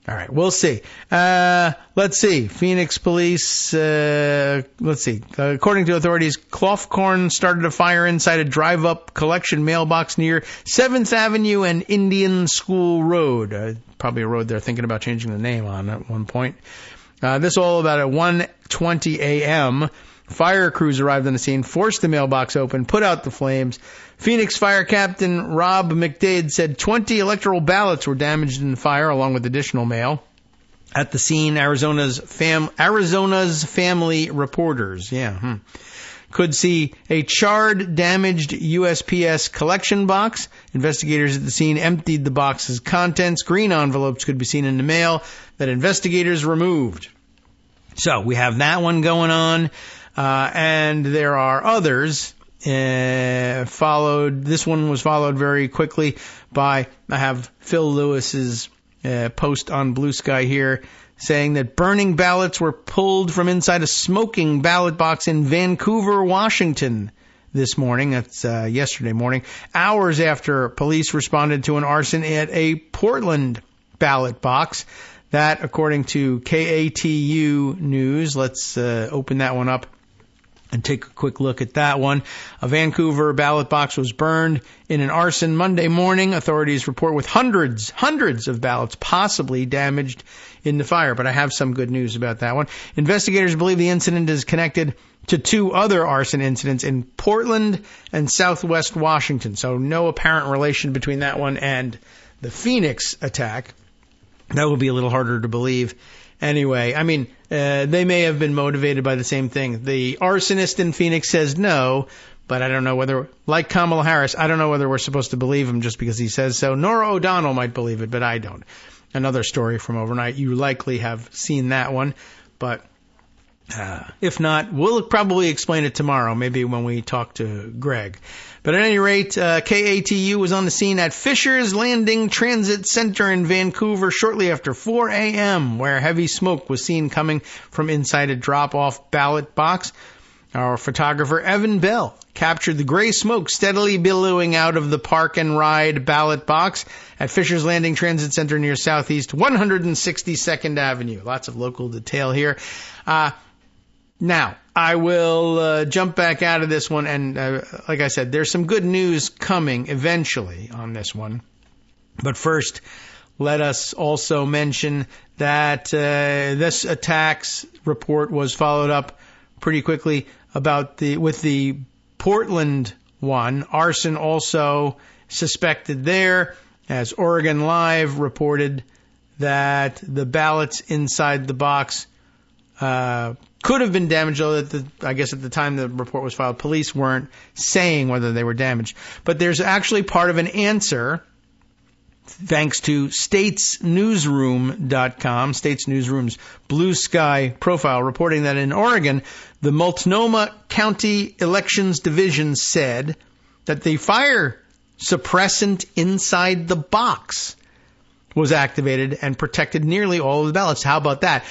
All right, we'll see. Let's see. Phoenix police, let's see. According to authorities, Clothcorn started a fire inside a drive-up collection mailbox near 7th Avenue and Indian School Road. Probably a road they're thinking about changing the name on at one point. This all about at 1:20 a.m. Fire crews arrived on the scene, forced the mailbox open, put out the flames. Phoenix Fire Captain Rob McDade said 20 electoral ballots were damaged in the fire, along with additional mail. At the scene, Arizona's family reporters, could see a charred, damaged USPS collection box. Investigators at the scene emptied the box's contents. Green envelopes could be seen in the mail that investigators removed. So we have that one going on, and there are others. This one was followed very quickly by, I have Phil Lewis's post on Blue Sky here, saying that burning ballots were pulled from inside a smoking ballot box in Vancouver, Washington this morning. That's yesterday morning, hours after police responded to an arson at a Portland ballot box. That, according to KATU News. Let's open that one up and take a quick look at that one. A Vancouver ballot box was burned in an arson Monday morning. Authorities report with hundreds of ballots possibly damaged in the fire. But I have some good news about that one. Investigators believe the incident is connected to 2 other arson incidents in Portland and Southwest Washington. So no apparent relation between that one and the Phoenix attack. That would be a little harder to believe. Anyway, I mean, they may have been motivated by the same thing. The arsonist in Phoenix says no, but I don't know whether, like Kamala Harris, I don't know whether we're supposed to believe him just because he says so. Nora O'Donnell might believe it, but I don't. Another story from overnight. You likely have seen that one, but if not, we'll probably explain it tomorrow, maybe when we talk to Greg. But at any rate, KATU was on the scene at Fisher's Landing Transit Center in Vancouver shortly after 4 a.m., where heavy smoke was seen coming from inside a drop-off ballot box. Our photographer, Evan Bell, captured the gray smoke steadily billowing out of the park and ride ballot box at Fisher's Landing Transit Center near Southeast 162nd Avenue. Lots of local detail here. Now, I will jump back out of this one, and like I said, there's some good news coming eventually on this one. But first, let us also mention that this attacks report was followed up pretty quickly with the Portland one. Arson also suspected there, as Oregon Live reported that the ballots inside the box could have been damaged, although I guess at the time the report was filed, police weren't saying whether they were damaged. But there's actually part of an answer, thanks to statesnewsroom.com, States Newsroom's Blue Sky profile, reporting that in Oregon, the Multnomah County Elections Division said that the fire suppressant inside the box was activated and protected nearly all of the ballots. How about that?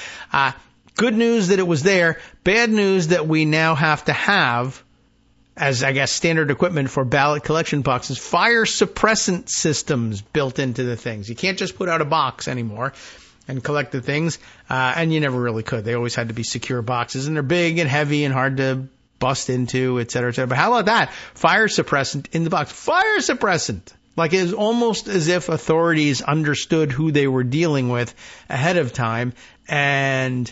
Good news that it was there. Bad news that we now have to have, as I guess standard equipment for ballot collection boxes, fire suppressant systems built into the things. You can't just put out a box anymore and collect the things, and you never really could. They always had to be secure boxes, and they're big and heavy and hard to bust into, et cetera, et cetera. But how about that? Fire suppressant in the box. Fire suppressant! Like, it was almost as if authorities understood who they were dealing with ahead of time and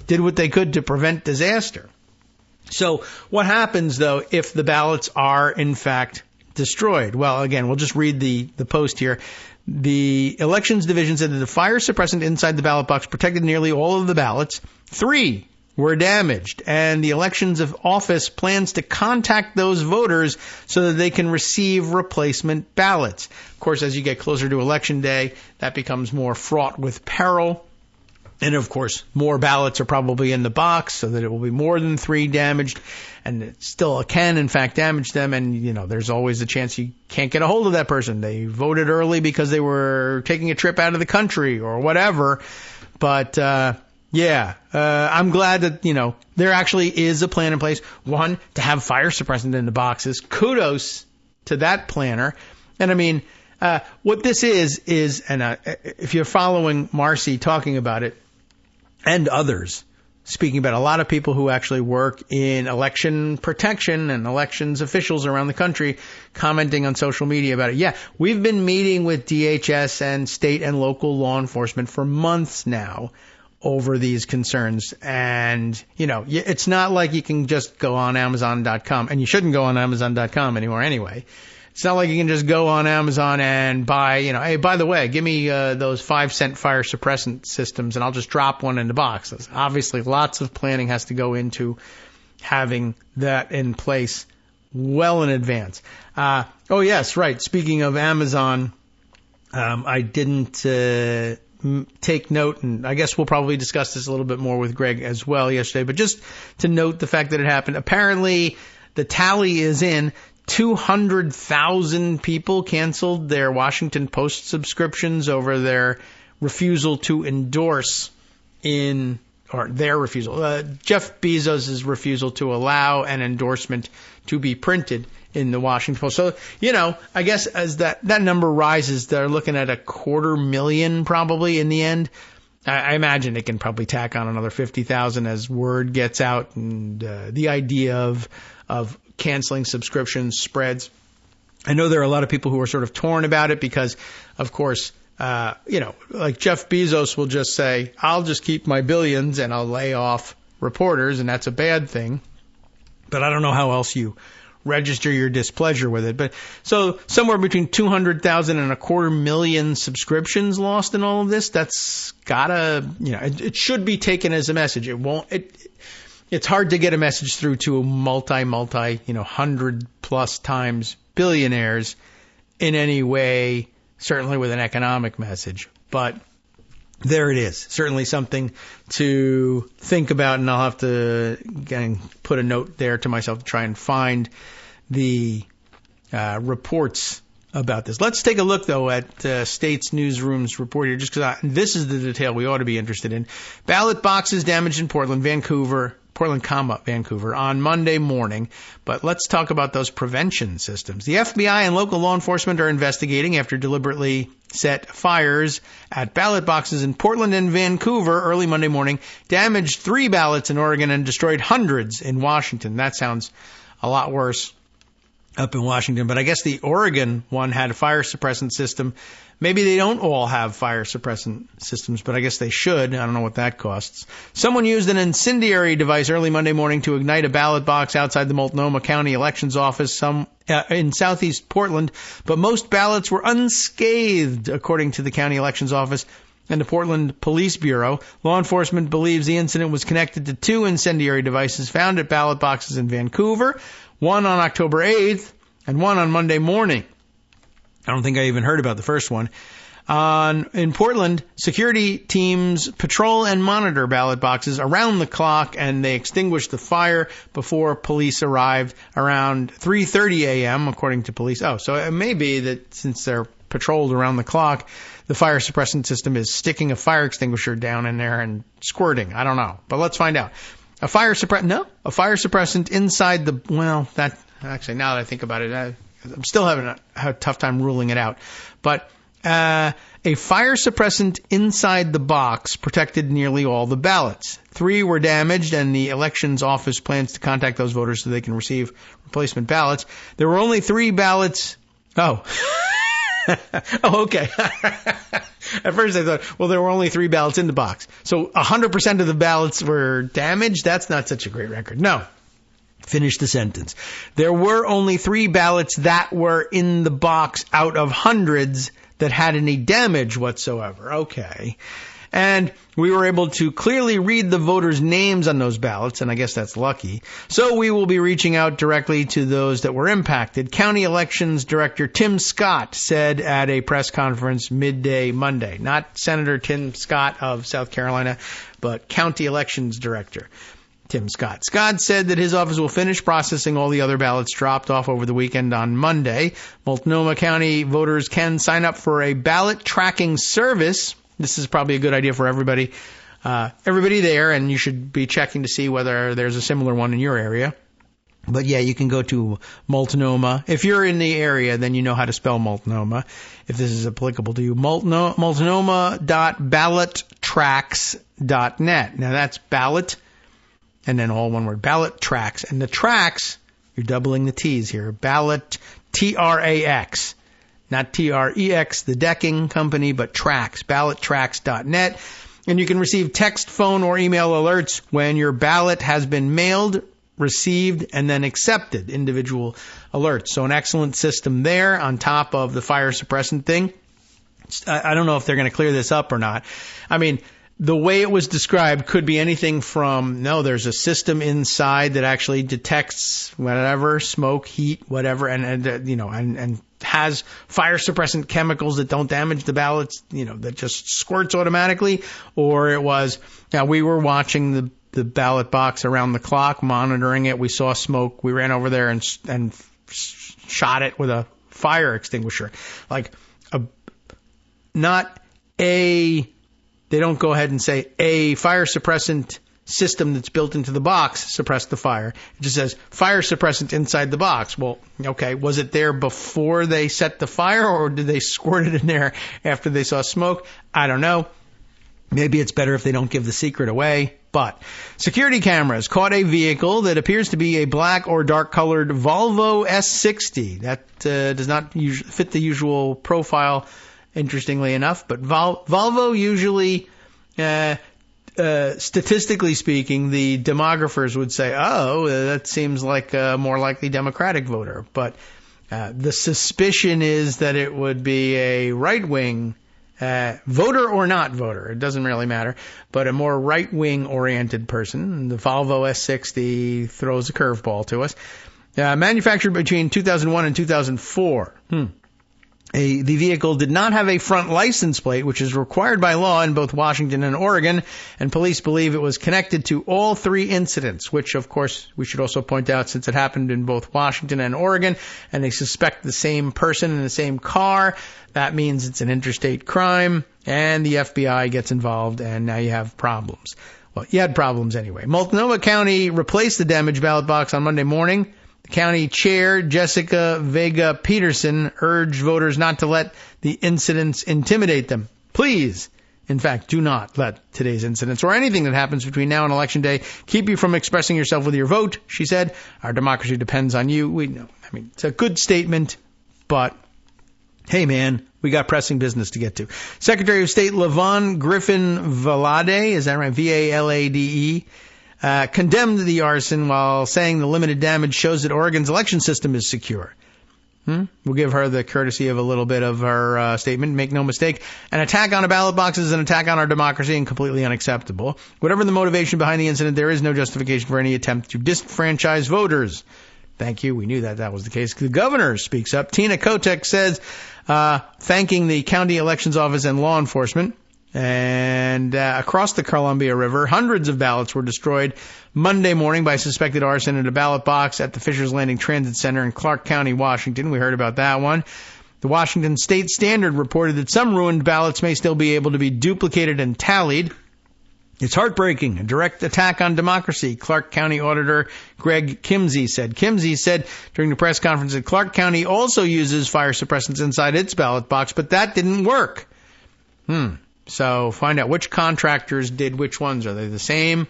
did what they could to prevent disaster. So what happens, though, if the ballots are, in fact, destroyed? Well, again, we'll just read the post here. The Elections Division said that the fire suppressant inside the ballot box protected nearly all of the ballots. 3 were damaged, and the Elections Office plans to contact those voters so that they can receive replacement ballots. Of course, as you get closer to Election Day, that becomes more fraught with peril. And, of course, more ballots are probably in the box so that it will be more than 3 damaged. And it still can, in fact, damage them. And, there's always a chance you can't get a hold of that person. They voted early because they were taking a trip out of the country or whatever. But, I'm glad that, there actually is a plan in place. One, to have fire suppressant in the boxes. Kudos to that planner. And, I mean, what this is, and if you're following Marcy talking about it and others speaking about it, a lot of people who actually work in election protection and elections officials around the country commenting on social media about it. Yeah, we've been meeting with DHS and state and local law enforcement for months now over these concerns. And, it's not like you can just go on Amazon.com, and you shouldn't go on Amazon.com anymore anyway. It's not like you can just go on Amazon and buy, hey, by the way, give me those 5-cent fire suppressant systems and I'll just drop one in the box. Obviously, lots of planning has to go into having that in place well in advance. Oh, yes, right. Speaking of Amazon, I didn't take note, and I guess we'll probably discuss this a little bit more with Greg as well yesterday, but just to note the fact that it happened. Apparently, the tally is in. 200,000 people canceled their Washington Post subscriptions over their refusal to endorse their refusal. Jeff Bezos' refusal to allow an endorsement to be printed in the Washington Post. So, I guess as that number rises, they're looking at 250,000 probably in the end. I imagine it can probably tack on another 50,000 as word gets out and the idea of canceling subscriptions spreads. I know there are a lot of people who are sort of torn about it because, of course, like Jeff Bezos will just say, I'll just keep my billions and I'll lay off reporters, and that's a bad thing. But I don't know how else you register your displeasure with it. But so somewhere between 200,000 and 250,000 subscriptions lost in all of this. That's gotta, it should be taken as a message. It's hard to get a message through to a multi, 100 plus times billionaires in any way, certainly with an economic message. But there it is. Certainly something to think about, and I'll have to again put a note there to myself to try and find the reports about this. Let's take a look, though, at States Newsroom's report here, just because this is the detail we ought to be interested in. Ballot boxes damaged in Portland, Vancouver on Monday morning. But let's talk about those prevention systems. The FBI and local law enforcement are investigating after deliberately set fires at ballot boxes in Portland and Vancouver early Monday morning, damaged 3 ballots in Oregon, and destroyed hundreds in Washington. That sounds a lot worse up in Washington, but I guess the Oregon one had a fire suppressant system. Maybe they don't all have fire suppressant systems, but I guess they should. I don't know what that costs. Someone used an incendiary device early Monday morning to ignite a ballot box outside the Multnomah County Elections Office in southeast Portland, but most ballots were unscathed, according to the County Elections Office and the Portland Police Bureau. Law enforcement believes the incident was connected to 2 incendiary devices found at ballot boxes in Vancouver, one on October 8th and one on Monday morning. I don't think I even heard about the first one. In Portland, security teams patrol and monitor ballot boxes around the clock, and they extinguished the fire before police arrived around 3:30 a.m., according to police. Oh, so it may be that since they're patrolled around the clock, the fire suppressant system is sticking a fire extinguisher down in there and squirting. I don't know, but let's find out. A fire suppressant inside actually, now that I think about it, I'm still having a tough time ruling it out. But a fire suppressant inside the box protected nearly all the ballots. 3 were damaged, and the elections office plans to contact those voters so they can receive replacement ballots. There were only 3 ballots. Oh. Oh, okay. At first I thought, well, there were only 3 ballots in the box. So 100% of the ballots were damaged? That's not such a great record. No. Finish the sentence. There were only 3 ballots that were in the box out of hundreds that had any damage whatsoever. Okay. And we were able to clearly read the voters' names on those ballots, and I guess that's lucky. So we will be reaching out directly to those that were impacted. County Elections Director Tim Scott said at a press conference midday Monday. Not Senator Tim Scott of South Carolina, but County Elections Director Tim Scott. Scott said that his office will finish processing all the other ballots dropped off over the weekend on Monday. Multnomah County voters can sign up for a ballot tracking service. This is probably a good idea for everybody there, and you should be checking to see whether there's a similar one in your area. But yeah, you can go to Multnomah. If you're in the area, then you know how to spell Multnomah, if this is applicable to you. Multnomah.ballottracks.net. Now that's ballot, and then all one word, ballot tracks. And the tracks, you're doubling the T's here. Ballot, T-R-A-X. Not T-R-E-X, the decking company, but tracks, ballottracks.net. And you can receive text, phone, or email alerts when your ballot has been mailed, received, and then accepted, individual alerts. So an excellent system there on top of the fire suppressant thing. I don't know if they're going to clear this up or not. I mean, the way it was described could be anything from, no, there's a system inside that actually detects whatever, smoke, heat, whatever, and has fire suppressant chemicals that don't damage the ballots, that just squirts automatically. Or it was, we were watching the ballot box around the clock, monitoring it. We saw smoke. We ran over there and shot it with a fire extinguisher. They don't go ahead and say a fire suppressant system that's built into the box suppressed the fire. It just says fire suppressant inside the box. Well, okay, was it there before they set the fire, or did they squirt it in there after they saw smoke? I don't know. Maybe it's better if they don't give the secret away. But security cameras caught a vehicle that appears to be a black or dark-colored Volvo S60. That does not fit the usual profile, interestingly enough. But Volvo usually, statistically speaking, the demographers would say, that seems like a more likely Democratic voter. But the suspicion is that it would be a right-wing voter or not voter, it doesn't really matter, but a more right-wing oriented person. The Volvo S60 throws a curveball to us. Manufactured between 2001 and 2004. The vehicle did not have a front license plate, which is required by law in both Washington and Oregon, and police believe it was connected to all three incidents, which, of course, we should also point out, since it happened in both Washington and Oregon, and they suspect the same person in the same car, that means it's an interstate crime, and the FBI gets involved, and now you have problems. Well, you had problems anyway. Multnomah County replaced the damaged ballot box on Monday morning. County Chair Jessica Vega Peterson urged voters not to let the incidents intimidate them. Please, in fact, do not let today's incidents or anything that happens between now and Election Day keep you from expressing yourself with your vote, she said. Our democracy depends on you. We know. I mean, it's a good statement, but hey, man, we got pressing business to get to. Secretary of State LaVon Griffin Valade, is that right? V-A-L-A-D-E. Condemned the arson while saying the limited damage shows that Oregon's election system is secure. We'll give her the courtesy of a little bit of her statement. Make no mistake, an attack on a ballot box is an attack on our democracy and completely unacceptable. Whatever the motivation behind the incident, there is no justification for any attempt to disenfranchise voters. Thank you. We knew that was the case. The governor speaks up. Tina Kotek says, thanking the county elections office and law enforcement. And across the Columbia River, hundreds of ballots were destroyed Monday morning by suspected arson in a ballot box at the Fisher's Landing Transit Center in Clark County, Washington. We heard about that one. The Washington State Standard reported that some ruined ballots may still be able to be duplicated and tallied. It's heartbreaking, a direct attack on democracy, Clark County Auditor Greg Kimsey said. Kimsey said during the press conference that Clark County also uses fire suppressants inside its ballot box, but that didn't work. So find out which contractors did which ones. Are they the same?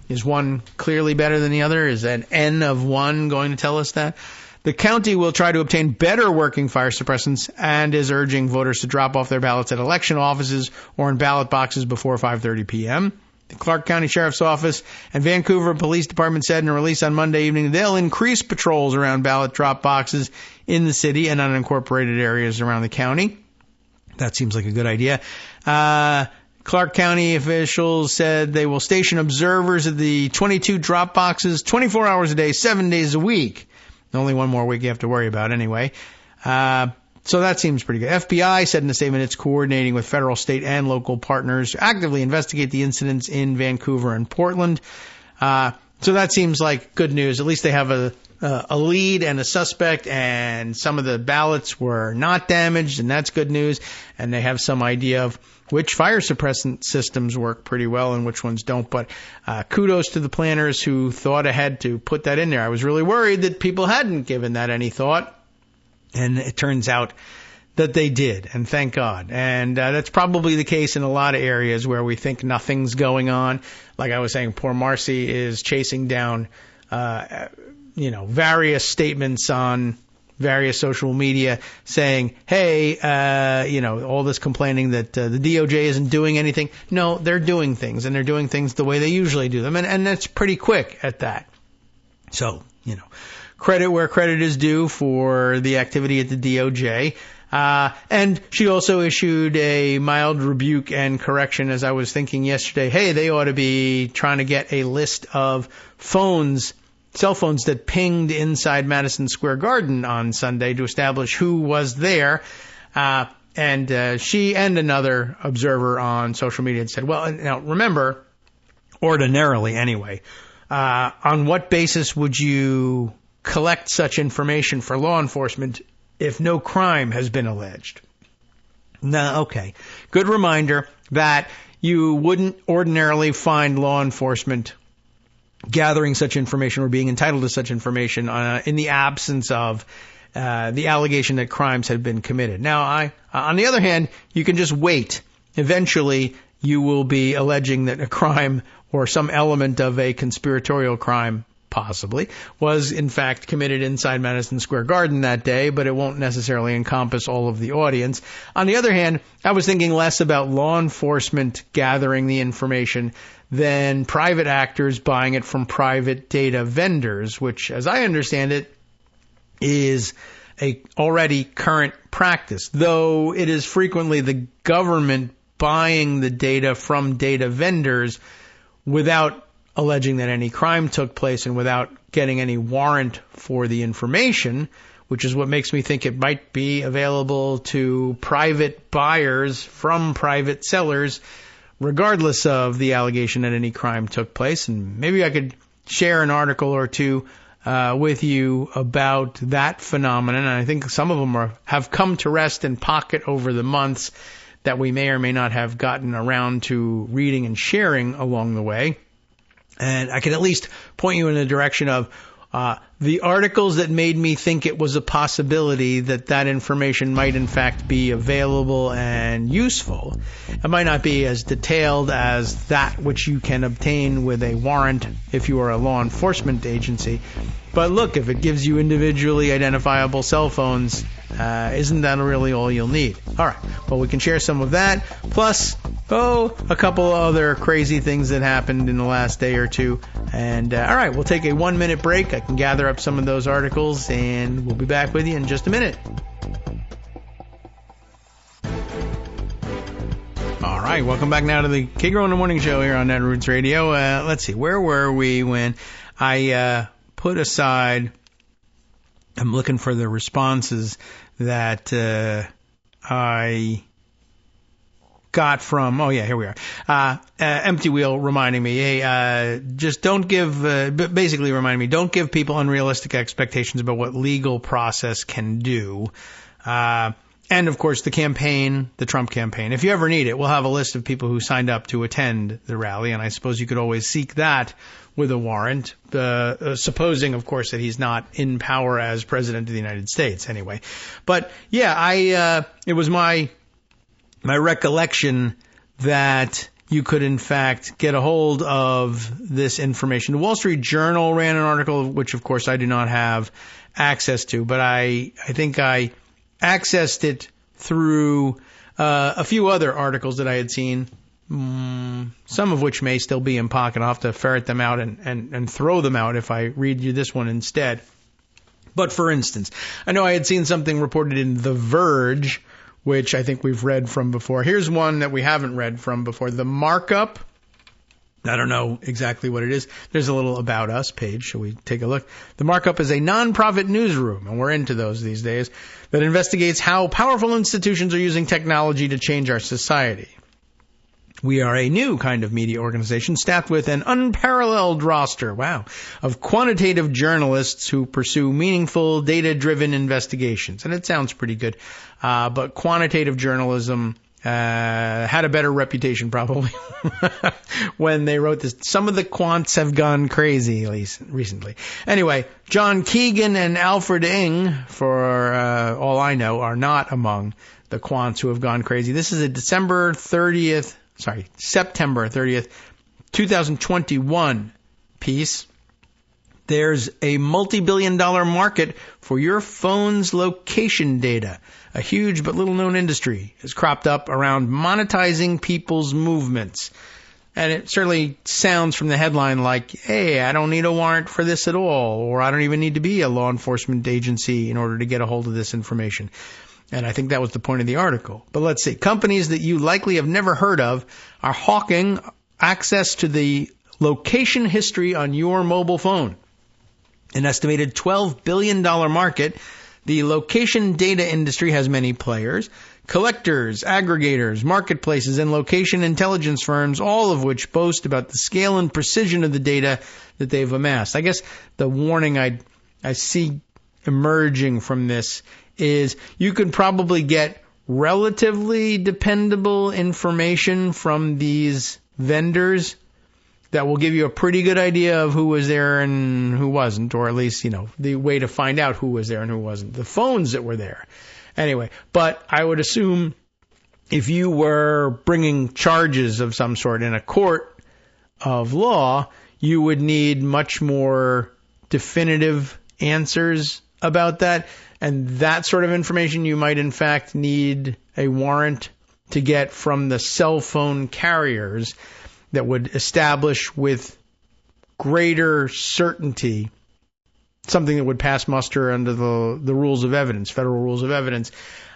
Is one clearly better than the other? Is that N of one going to tell us that? The county will try to obtain better working fire suppressants and is urging voters to drop off their ballots at election offices or in ballot boxes before 5:30 p.m. The Clark County Sheriff's Office and Vancouver Police Department said in a release on Monday evening they'll increase patrols around ballot drop boxes in the city and unincorporated areas around the county. That seems like a good idea. Clark County officials said they will station observers at the 22 drop boxes 24 hours a day, 7 days a week. Only one more week you have to worry about anyway. So that seems pretty good. FBI said in a statement it's coordinating with federal, state, and local partners to actively investigate the incidents in Vancouver and Portland. So that seems like good news. At least they have a lead and a suspect, and some of the ballots were not damaged, and that's good news. And they have some idea of which fire suppressant systems work pretty well and which ones don't. But kudos to the planners who thought ahead to put that in there. I was really worried that people hadn't given that any thought, and it turns out that they did, and thank God. And that's probably the case in a lot of areas where we think nothing's going on. Like I was saying, poor Marcy is chasing down, various statements on various social media saying, hey, all this complaining that the DOJ isn't doing anything. No, they're doing things, and they're doing things the way they usually do them, and that's pretty quick at that. So, credit where credit is due for the activity at the DOJ. And she also issued a mild rebuke and correction, as I was thinking yesterday. Hey, they ought to be trying to get a list of cell phones that pinged inside Madison Square Garden on Sunday to establish who was there. And she and another observer on social media had said, well, now remember, ordinarily anyway, on what basis would you collect such information for law enforcement if no crime has been alleged? Now, okay. Good reminder that you wouldn't ordinarily find law enforcement gathering such information or being entitled to such information in the absence of the allegation that crimes had been committed. Now, on the other hand, you can just wait. Eventually, you will be alleging that a crime or some element of a conspiratorial crime possibly was in fact committed inside Madison Square Garden that day, but it won't necessarily encompass all of the audience. On the other hand, I was thinking less about law enforcement gathering the information than private actors buying it from private data vendors, which, as I understand it, is a already current practice, though it is frequently the government buying the data from data vendors without alleging that any crime took place and without getting any warrant for the information, which is what makes me think it might be available to private buyers from private sellers, regardless of the allegation that any crime took place. And maybe I could share an article or two with you about that phenomenon. And I think some of them have come to rest in pocket over the months that we may or may not have gotten around to reading and sharing along the way. And I can at least point you in the direction of the articles that made me think it was a possibility that that information might in fact be available and useful. It might not be as detailed as that which you can obtain with a warrant if you are a law enforcement agency. But look, if it gives you individually identifiable cell phones, isn't that really all you'll need? All right. Well, we can share some of that. Plus, a couple other crazy things that happened in the last day or two. And, all right, we'll take a 1-minute break. I can gather up some of those articles, and we'll be back with you in just a minute. All right, welcome back now to the Kagro in the Morning Show here on Netroots Radio. Let's see, where were we when I put aside, I'm looking for the responses that I got from, here we are. Empty Wheel reminding me, hey, just don't give, basically reminding me, don't give people unrealistic expectations about what legal process can do. And, of course, the campaign, the Trump campaign. If you ever need it, we'll have a list of people who signed up to attend the rally, and I suppose you could always seek that with a warrant, supposing, of course, that he's not in power as president of the United States anyway. But, yeah, it was my recollection that you could, in fact, get a hold of this information. The Wall Street Journal ran an article, which, of course, I do not have access to, but I think I accessed it through a few other articles that I had seen, some of which may still be in pocket. I'll have to ferret them out and throw them out if I read you this one instead. But for instance, I know I had seen something reported in The Verge, which I think we've read from before. Here's one that we haven't read from before. The Markup. I don't know exactly what it is. There's a little About Us page. Shall we take a look? The Markup is a nonprofit newsroom, and we're into those these days, that investigates how powerful institutions are using technology to change our society. We are a new kind of media organization staffed with an unparalleled roster, of quantitative journalists who pursue meaningful, data-driven investigations. And it sounds pretty good. But quantitative journalism had a better reputation probably when they wrote this. Some of the quants have gone crazy recently. Anyway, John Keegan and Alfred Ng, for all I know, are not among the quants who have gone crazy. This is a September 30th, 2021 piece. There's a multi-billion-dollar market for your phone's location data. A huge but little-known industry has cropped up around monetizing people's movements. And it certainly sounds from the headline like, hey, I don't need a warrant for this at all, or I don't even need to be a law enforcement agency in order to get a hold of this information. And I think that was the point of the article. But let's see. Companies that you likely have never heard of are hawking access to the location history on your mobile phone. An estimated $12 billion market, the location data industry has many players, collectors, aggregators, marketplaces, and location intelligence firms, all of which boast about the scale and precision of the data that they've amassed. I guess the warning I see emerging from this is you can probably get relatively dependable information from these vendors that will give you a pretty good idea of who was there and who wasn't, or at least, the way to find out who was there and who wasn't. The phones that were there. Anyway, but I would assume if you were bringing charges of some sort in a court of law, you would need much more definitive answers about that. And that sort of information you might, in fact, need a warrant to get from the cell phone carriers that would establish with greater certainty something that would pass muster under the rules of evidence, federal rules of evidence,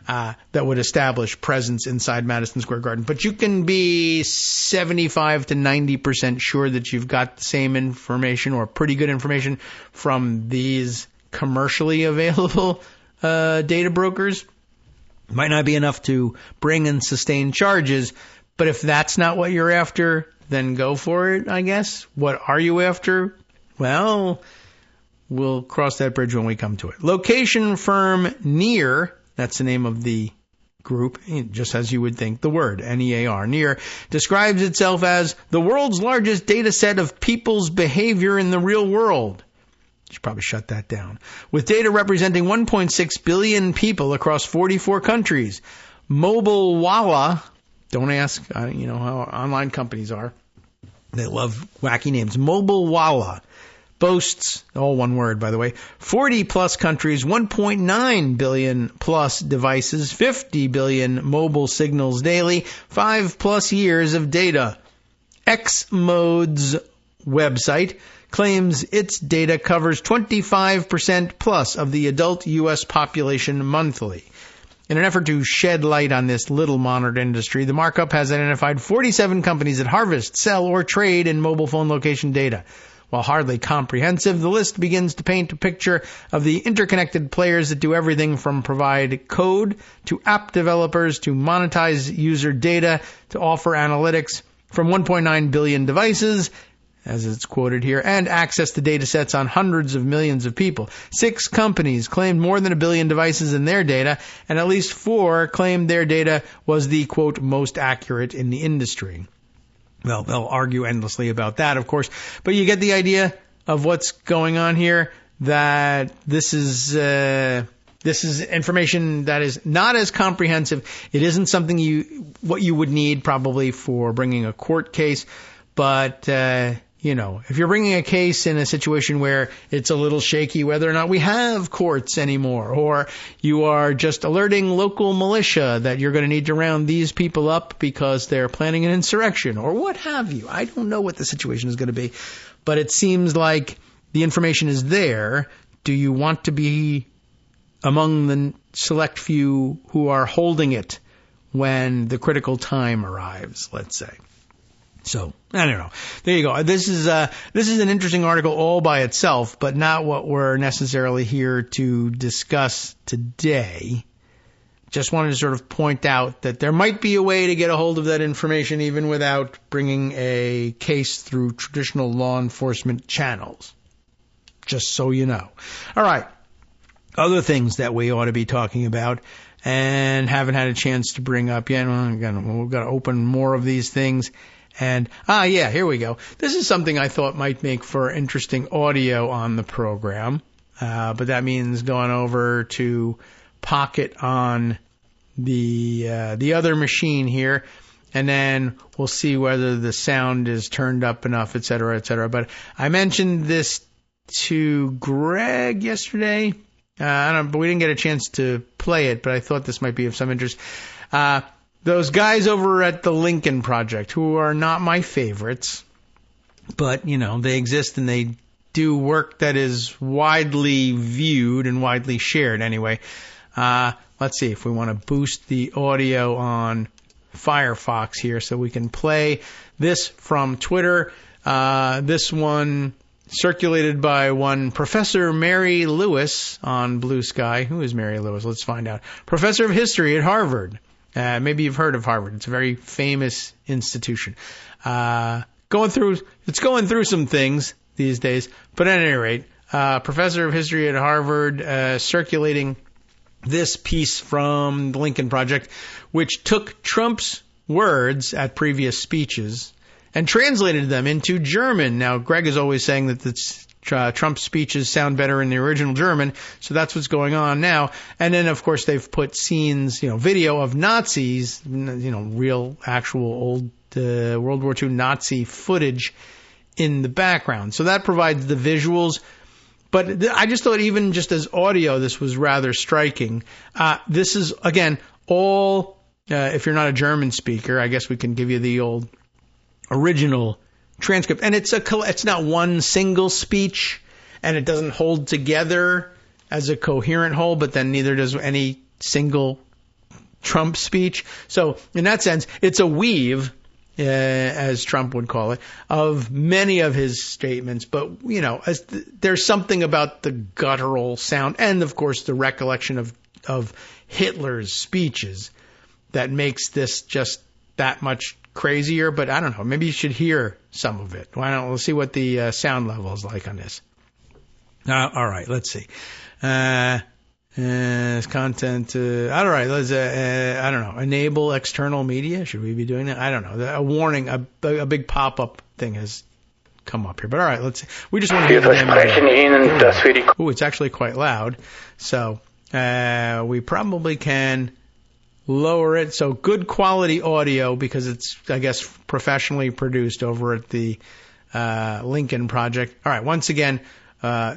that would establish presence inside Madison Square Garden. But you can be 75 to 90% sure that you've got the same information or pretty good information from these commercially available data brokers. Might not be enough to bring and sustain charges, but if that's not what you're after, then go for it, I guess. What are you after? Well, we'll cross that bridge when we come to it. Location firm Near, that's the name of the group, just as you would think the word, N-E-A-R, Near, describes itself as the world's largest data set of people's behavior in the real world. You should probably shut that down. With data representing 1.6 billion people across 44 countries. Mobile Walla, don't ask, how online companies are. They love wacky names. Mobile Walla boasts, all one word, by the way, 40-plus countries, 1.9 billion-plus devices, 50 billion mobile signals daily, 5-plus years of data. X-Mode's website claims its data covers 25% plus of the adult U.S. population monthly. In an effort to shed light on this little monitored industry, the markup has identified 47 companies that harvest, sell, or trade in mobile phone location data. While hardly comprehensive, the list begins to paint a picture of the interconnected players that do everything from provide code to app developers to monetize user data to offer analytics from 1.9 billion devices, as it's quoted here, and access to data sets on hundreds of millions of people. 6 companies claimed more than 1 billion devices in their data, and at least 4 claimed their data was the, quote, most accurate in the industry. Well, they'll argue endlessly about that, of course, but you get the idea of what's going on here, that this is information that is not as comprehensive. It isn't something what you would need probably for bringing a court case, but if you're bringing a case in a situation where it's a little shaky whether or not we have courts anymore, or you are just alerting local militia that you're going to need to round these people up because they're planning an insurrection, or what have you. I don't know what the situation is going to be, but it seems like the information is there. Do you want to be among the select few who are holding it when the critical time arrives, let's say? So, I don't know. There you go. This is an interesting article all by itself, but not what we're necessarily here to discuss today. Just wanted to sort of point out that there might be a way to get a hold of that information even without bringing a case through traditional law enforcement channels. Just so you know. All right. other things that we ought to be talking about and haven't had a chance to bring up yet. We've got to open more of these things. And, yeah, here we go. This is something I thought might make for interesting audio on the program. But that means going over to Pocket on the other machine here. And then we'll see whether the sound is turned up enough, et cetera, et cetera. But I mentioned this to Greg yesterday. But we didn't get a chance to play it, but I thought this might be of some interest. Those guys over at the Lincoln Project, who are not my favorites, but, they exist and they do work that is widely viewed and widely shared anyway. Let's see if we want to boost the audio on Firefox here so we can play this from Twitter. This one circulated by one Professor Mary Lewis on Blue Sky. Who is Mary Lewis? Let's find out. Professor of History at Harvard. Maybe you've heard of Harvard. It's a very famous institution. Going through some things these days. But at any rate, Professor of History at Harvard circulating this piece from the Lincoln Project, which took Trump's words at previous speeches and translated them into German. Now, Greg is always saying that Trump's speeches sound better in the original German, so that's what's going on now. And then, of course, they've put scenes, video of Nazis, real, actual old World War II Nazi footage in the background. So that provides the visuals. But I just thought even just as audio, this was rather striking. This is, again, all, if you're not a German speaker, I guess we can give you the old original transcript. And it's not one single speech, and it doesn't hold together as a coherent whole, but then neither does any single Trump speech. So in that sense, it's a weave, as Trump would call it, of many of his statements. But, there's something about the guttural sound and, of course, the recollection of Hitler's speeches that makes this just that much crazier. But I don't know. Maybe you should hear some of it. We'll see what the sound level is like on this. All right. Let's see. Content. All right. Let's. I don't know. Enable external media. Should we be doing that? I don't know. A warning. A big pop-up thing has come up here. But all right. Let's see. We just want to hear the Ooh, it's actually quite loud. So we probably can lower it. So good quality audio because it's, I guess, professionally produced over at the Lincoln Project. All right. Once again,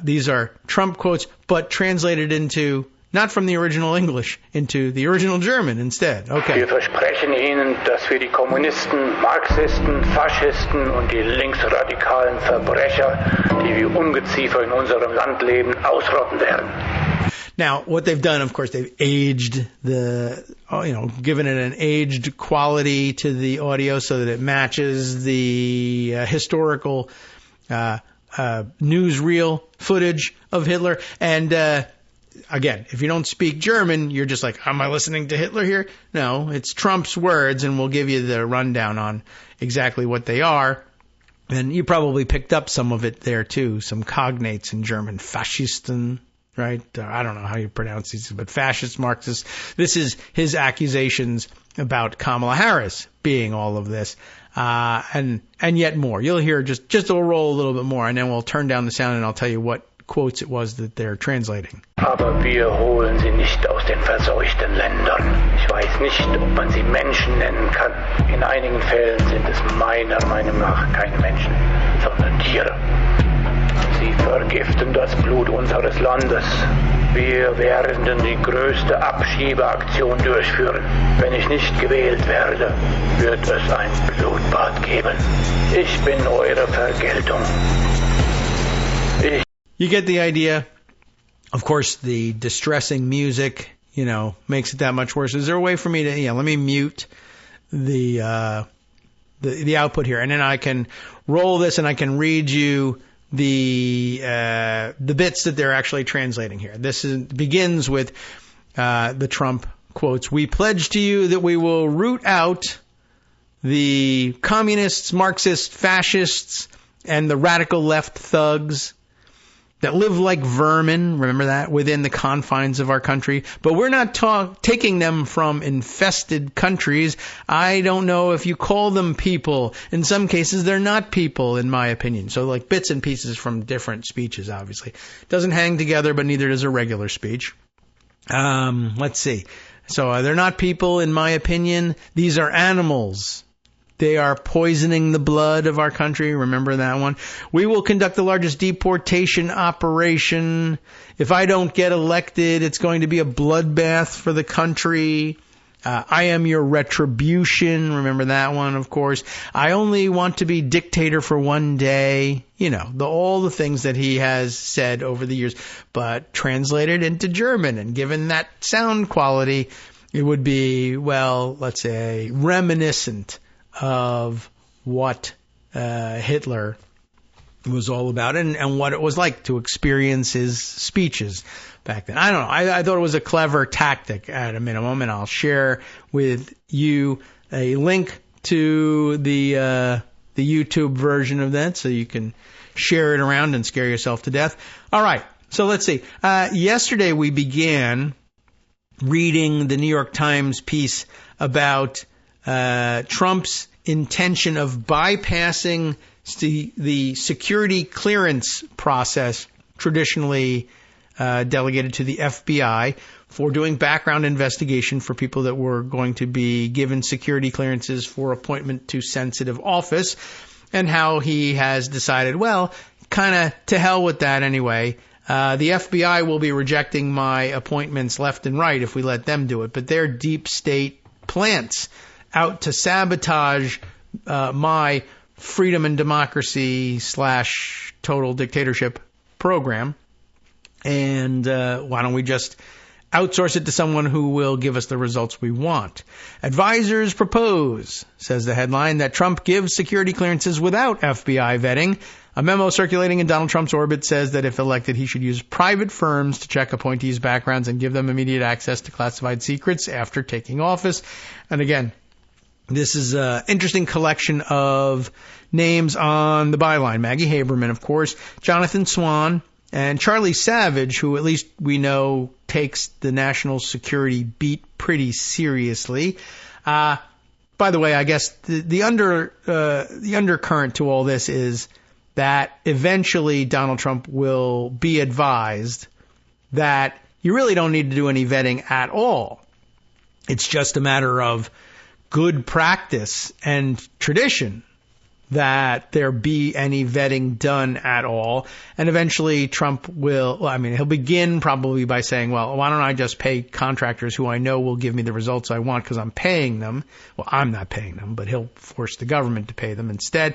these are Trump quotes, but translated into, not from the original English, into the original German instead. Okay. Wir versprechen Ihnen, dass wir die Kommunisten, Marxisten, Faschisten und die linksradikalen Verbrecher, die wie Ungeziefer in unserem Land leben, ausrotten werden. Now, what they've done, of course, they've aged given it an aged quality to the audio so that it matches the historical newsreel footage of Hitler. And again, if you don't speak German, you're just like, am I listening to Hitler here? No, it's Trump's words, and we'll give you the rundown on exactly what they are. And you probably picked up some of it there, too, some cognates in German. Faschisten, right? I don't know how you pronounce these, but fascist, Marxist. This is his accusations about Kamala Harris being all of this. And yet more. You'll hear just we'll roll a little bit more, and then we'll turn down the sound, and I'll tell you what quotes it was that they're translating. Aber wir holen sie nicht aus den verseuchten Ländern. Ich weiß nicht, ob man sie Menschen nennen kann. In einigen Fällen sind es meiner Meinung nach keine Menschen, sondern Tiere. Sie vergiften das Blut unseres Landes. Wir werden die größte Abschiebeaktion durchführen. Wenn ich nicht gewählt werde, wird es ein Blutbad geben. Ich bin eure Vergeltung. You get the idea. Of course, the distressing music, makes it that much worse. Is there a way for me to, let me mute the output here, and then I can roll this and I can read you the bits that they're actually translating here. This begins with the Trump quotes. We pledge to you that we will root out the communists, Marxists, fascists, and the radical left thugs. that live like vermin, remember that, within the confines of our country. But we're not taking them from infested countries. I don't know if you call them people. In some cases, they're not people, in my opinion. So like bits and pieces from different speeches, obviously. Doesn't hang together, but neither does a regular speech. Let's see. So they're not people, in my opinion. These are animals. They are poisoning the blood of our country. Remember that one? We will conduct the largest deportation operation. If I don't get elected, it's going to be a bloodbath for the country. I am your retribution. Remember that one, of course. I only want to be dictator for one day. You know, all the things that he has said over the years. But translated into German and given that sound quality, it would be, well, let's say, reminiscent of what Hitler was all about and what it was like to experience his speeches back then. I don't know. I thought it was a clever tactic at a minimum, and I'll share with you a link to the YouTube version of that so you can share it around and scare yourself to death. All right. So let's see. Yesterday we began reading the New York Times piece about Trump's intention of bypassing the security clearance process traditionally delegated to the FBI for doing background investigation for people that were going to be given security clearances for appointment to sensitive office, and how he has decided, well, kind of to hell with that anyway. The FBI will be rejecting my appointments left and right if we let them do it, but they're deep state plants out to sabotage my freedom and democracy / total dictatorship program. And why don't we just outsource it to someone who will give us the results we want? Advisors propose, says the headline, that Trump gives security clearances without FBI vetting. A memo circulating in Donald Trump's orbit says that if elected, he should use private firms to check appointees' backgrounds and give them immediate access to classified secrets after taking office. And again, this is an interesting collection of names on the byline. Maggie Haberman, of course, Jonathan Swan, and Charlie Savage, who at least we know takes the national security beat pretty seriously. By the way, I guess the undercurrent to all this is that eventually Donald Trump will be advised that you really don't need to do any vetting at all. It's just a matter of good practice and tradition that there be any vetting done at all. And eventually Trump he'll begin probably by saying, well, why don't I just pay contractors who I know will give me the results I want because I'm paying them. Well, I'm not paying them, but he'll force the government to pay them instead.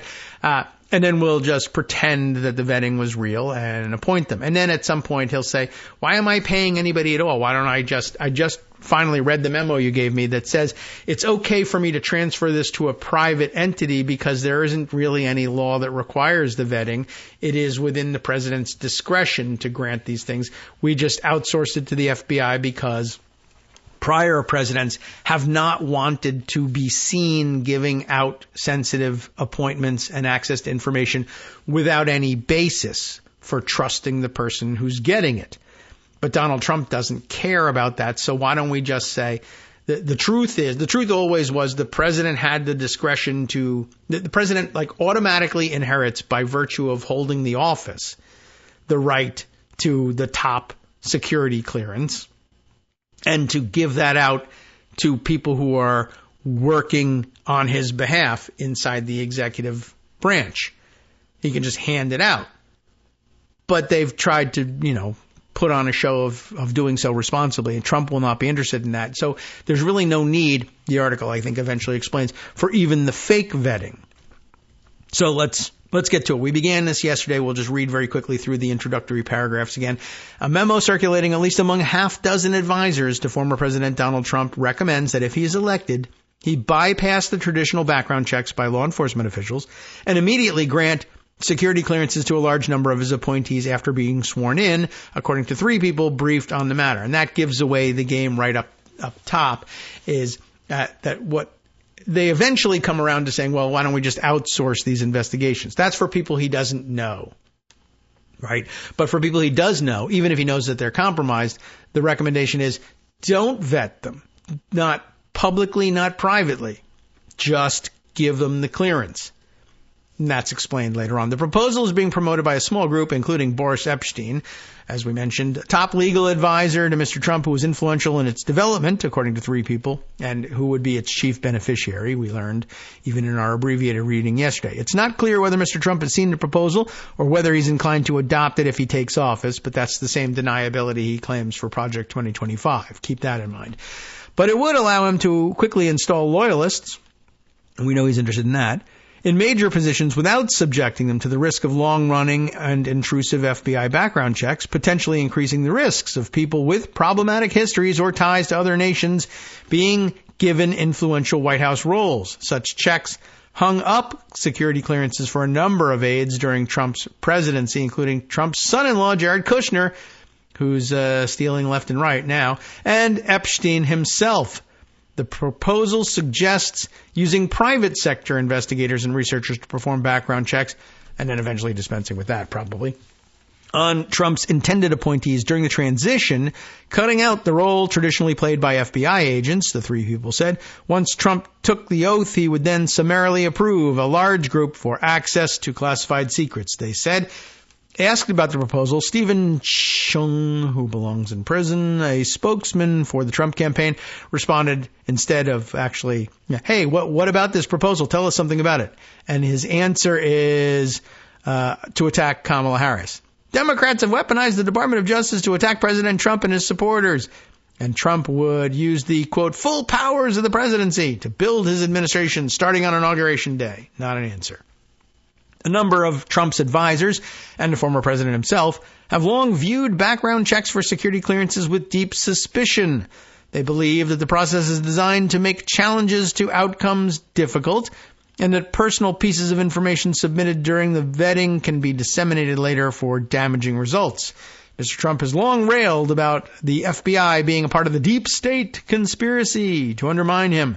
And then we'll just pretend that the vetting was real and appoint them. And then at some point he'll say, why am I paying anybody at all? Why don't I just finally read the memo you gave me that says it's okay for me to transfer this to a private entity because there isn't really any law that requires the vetting. It is within the president's discretion to grant these things. We just outsourced it to the FBI because prior presidents have not wanted to be seen giving out sensitive appointments and access to information without any basis for trusting the person who's getting it. But Donald Trump doesn't care about that. So why don't we just say the truth always was the president had the discretion the president automatically inherits by virtue of holding the office the right to the top security clearance and to give that out to people who are working on his behalf inside the executive branch. He can just hand it out. But they've tried to, put on a show of doing so responsibly, and Trump will not be interested in that. So there's really no need, the article I think eventually explains, for even the fake vetting. So let's get to it. We began this yesterday. We'll just read very quickly through the introductory paragraphs again. A memo circulating at least among half dozen advisors to former President Donald Trump recommends that if he is elected, he bypass the traditional background checks by law enforcement officials and immediately grant security clearances to a large number of his appointees after being sworn in, according to 3 people briefed on the matter. And that gives away the game right up top, is that what they eventually come around to saying, well, why don't we just outsource these investigations? That's for people he doesn't know. right? But for people he does know, even if he knows that they're compromised, the recommendation is don't vet them. Not publicly, not privately. Just give them the clearance. And that's explained later on. The proposal is being promoted by a small group, including Boris Epshteyn, as we mentioned, top legal advisor to Mr. Trump, who was influential in its development, according to 3 people, and who would be its chief beneficiary, we learned even in our abbreviated reading yesterday. It's not clear whether Mr. Trump has seen the proposal or whether he's inclined to adopt it if he takes office, but that's the same deniability he claims for Project 2025. Keep that in mind. But it would allow him to quickly install loyalists, and we know he's interested in that, in major positions without subjecting them to the risk of long-running and intrusive FBI background checks, potentially increasing the risks of people with problematic histories or ties to other nations being given influential White House roles. Such checks hung up security clearances for a number of aides during Trump's presidency, including Trump's son-in-law, Jared Kushner, who's stealing left and right now, and Epshteyn himself. The proposal suggests using private sector investigators and researchers to perform background checks, and then eventually dispensing with that, probably, on Trump's intended appointees during the transition, cutting out the role traditionally played by FBI agents, the 3 people said. Once Trump took the oath, he would then summarily approve a large group for access to classified secrets, they said. Asked about the proposal, Steven KG, who belongs in prison, a spokesman for the Trump campaign, responded instead of actually, hey, what about this proposal? Tell us something about it. And his answer is to attack Kamala Harris. Democrats have weaponized the Department of Justice to attack President Trump and his supporters. And Trump would use the, quote, full powers of the presidency to build his administration starting on Inauguration Day. Not an answer. A number of Trump's advisors and the former president himself have long viewed background checks for security clearances with deep suspicion. They believe that the process is designed to make challenges to outcomes difficult and that personal pieces of information submitted during the vetting can be disseminated later for damaging results. Mr. Trump has long railed about the FBI being a part of the deep state conspiracy to undermine him.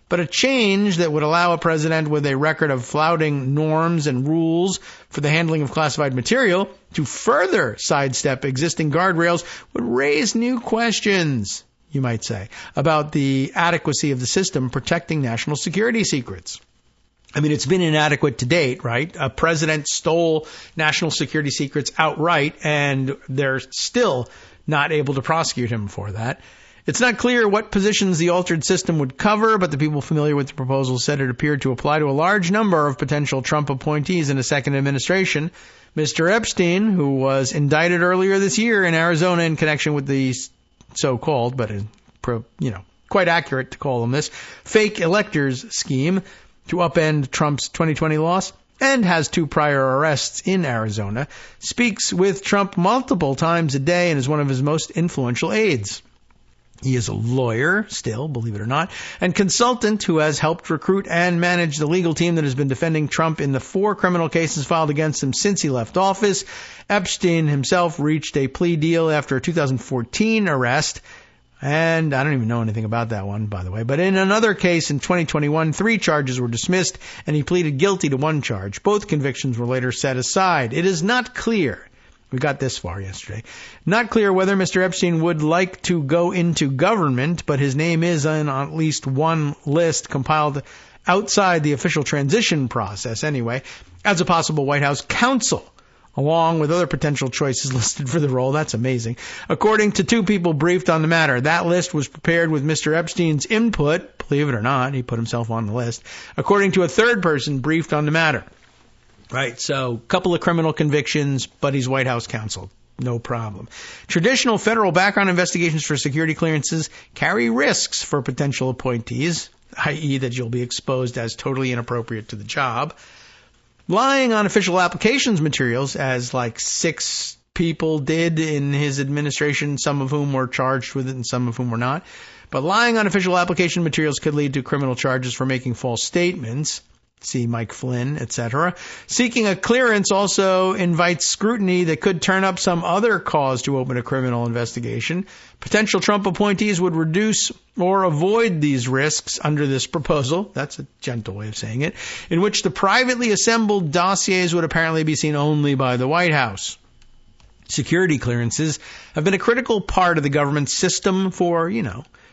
But a change that would allow a president with a record of flouting norms and rules for the handling of classified material to further sidestep existing guardrails would raise new questions, you might say, about the adequacy of the system protecting national security secrets. I mean, it's been inadequate to date, right? A president stole national security secrets outright, and they're still not able to prosecute him for that. It's not clear what positions the altered system would cover, but the people familiar with the proposal said it appeared to apply to a large number of potential Trump appointees in a second administration. Mr. Epshteyn, who was indicted earlier this year in Arizona in connection with the so-called, but quite accurate to call them this, fake electors scheme to upend Trump's 2020 loss, and has 2 prior arrests in Arizona, speaks with Trump multiple times a day and is one of his most influential aides. He is a lawyer, still, believe it or not, and consultant who has helped recruit and manage the legal team that has been defending Trump in the 4 criminal cases filed against him since he left office. Epshteyn himself reached a plea deal after a 2014 arrest, and I don't even know anything about that one, by the way. But in another case in 2021, 3 charges were dismissed, and he pleaded guilty to 1 charge. Both convictions were later set aside. It is not clear. We got this far yesterday. Not clear whether Mr. Epshteyn would like to go into government, but his name is on at least one list compiled outside the official transition process anyway, as a possible White House counsel, along with other potential choices listed for the role. That's amazing. According to 2 people briefed on the matter, that list was prepared with Mr. Epstein's input. Believe it or not, he put himself on the list. According to a 3rd person briefed on the matter. Right, so a couple of criminal convictions, but he's White House counsel. No problem. Traditional federal background investigations for security clearances carry risks for potential appointees, i.e. that you'll be exposed as totally inappropriate to the job. Lying on official applications materials, as like 6 people did in his administration, some of whom were charged with it and some of whom were not. But lying on official application materials could lead to criminal charges for making false statements. See Mike Flynn, etc. Seeking a clearance also invites scrutiny that could turn up some other cause to open a criminal investigation. Potential Trump appointees would reduce or avoid these risks under this proposal. That's a gentle way of saying it. In which the privately assembled dossiers would apparently be seen only by the White House. Security clearances have been a critical part of the government's system for,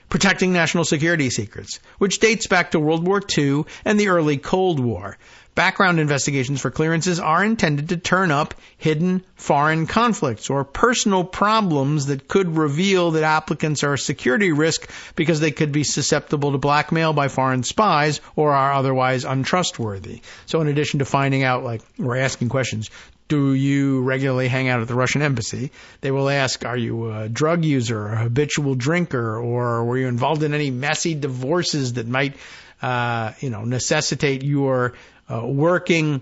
protecting national security secrets, which dates back to World War II and the early Cold War. Background investigations for clearances are intended to turn up hidden foreign conflicts or personal problems that could reveal that applicants are a security risk because they could be susceptible to blackmail by foreign spies or are otherwise untrustworthy. So in addition to finding out, or asking questions, do you regularly hang out at the Russian embassy? They will ask, are you a drug user, a habitual drinker, or were you involved in any messy divorces that might, necessitate your working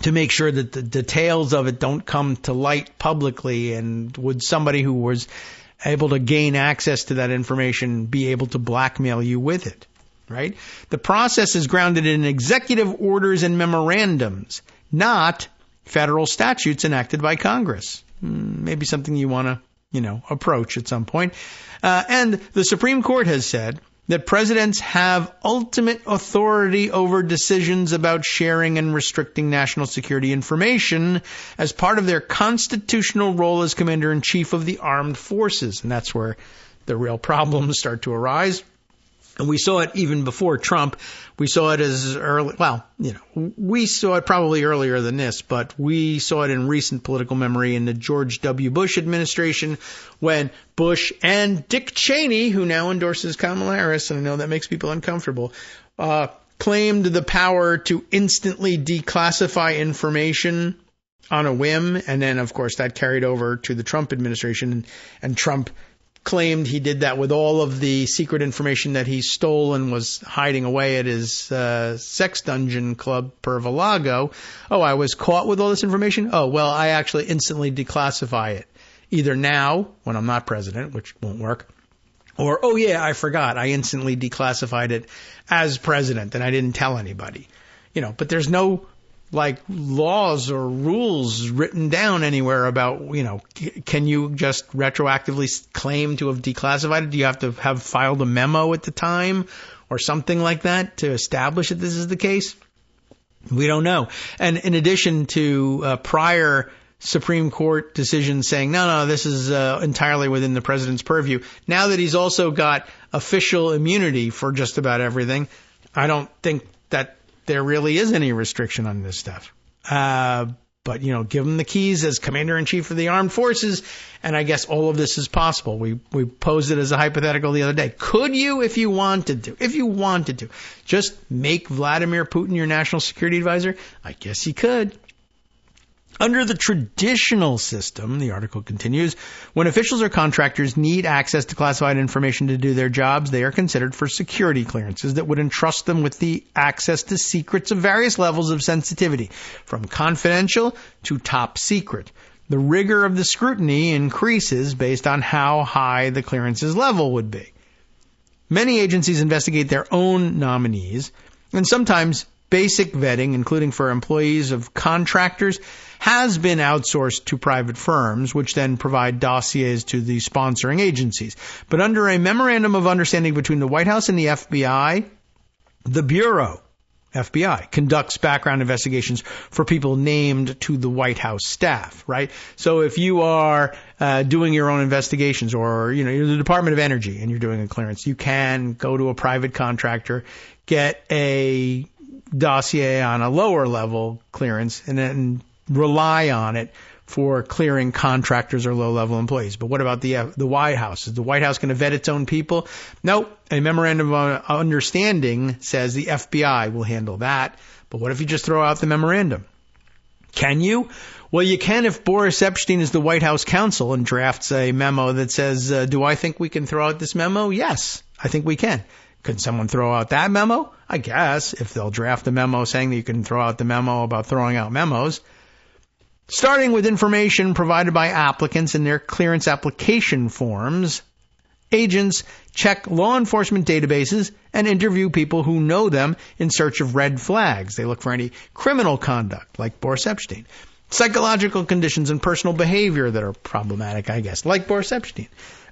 to make sure that the details of it don't come to light publicly? And would somebody who was able to gain access to that information be able to blackmail you with it? Right? The process is grounded in executive orders and memorandums, not federal statutes enacted by Congress. Maybe something you want to, approach at some point. And the Supreme Court has said that presidents have ultimate authority over decisions about sharing and restricting national security information as part of their constitutional role as commander-in-chief of the armed forces. And that's where the real problems start to arise. And we saw it even before Trump. We saw it as early, we saw it probably earlier than this, but we saw it in recent political memory in the George W. Bush administration when Bush and Dick Cheney, who now endorses Kamala Harris, and I know that makes people uncomfortable, claimed the power to instantly declassify information on a whim. And then, of course, that carried over to the Trump administration, and Trump claimed he did that with all of the secret information that he stole and was hiding away at his sex dungeon club per Valago. Oh, I was caught with all this information? Oh, well, I actually instantly declassify it. Either now, when I'm not president, which won't work, or, oh yeah, I forgot. I instantly declassified it as president and I didn't tell anybody. But there's no laws or rules written down anywhere about, can you just retroactively claim to have declassified it? Do you have to have filed a memo at the time or something like that to establish that this is the case? We don't know. And in addition to prior Supreme Court decisions saying, no, this is entirely within the president's purview, now that he's also got official immunity for just about everything, I don't think that there really is any restriction on this stuff. But, give him the keys as commander-in-chief of the armed forces, and I guess all of this is possible. We posed it as a hypothetical the other day. Could you, if you wanted to, just make Vladimir Putin your national security advisor? I guess you could. Under the traditional system, the article continues, when officials or contractors need access to classified information to do their jobs, they are considered for security clearances that would entrust them with the access to secrets of various levels of sensitivity, from confidential to top secret. The rigor of the scrutiny increases based on how high the clearance's level would be. Many agencies investigate their own nominees, and sometimes basic vetting, including for employees of contractors, has been outsourced to private firms, which then provide dossiers to the sponsoring agencies. But under a memorandum of understanding between the White House and the FBI, the Bureau, FBI, conducts background investigations for people named to the White House staff, right? So if you are doing your own investigations, or, you're the Department of Energy and you're doing a clearance, you can go to a private contractor, get a dossier on a lower level clearance, and then rely on it for clearing contractors or low-level employees. But what about the White House? Is the White House going to vet its own people? No. A memorandum of understanding says the FBI will handle that. But what if you just throw out the memorandum? Can you? Well, you can if Boris Epstein is the White House counsel and drafts a memo that says, do I think we can throw out this memo? Yes, I think we can. Can someone throw out that memo? I guess, if they'll draft a memo saying that you can throw out the memo about throwing out memos. Starting with information provided by applicants in their clearance application forms, agents check law enforcement databases and interview people who know them in search of red flags. They look for any criminal conduct, like Boris Epstein. Psychological conditions and personal behavior that are problematic, I guess, like Boris Epstein.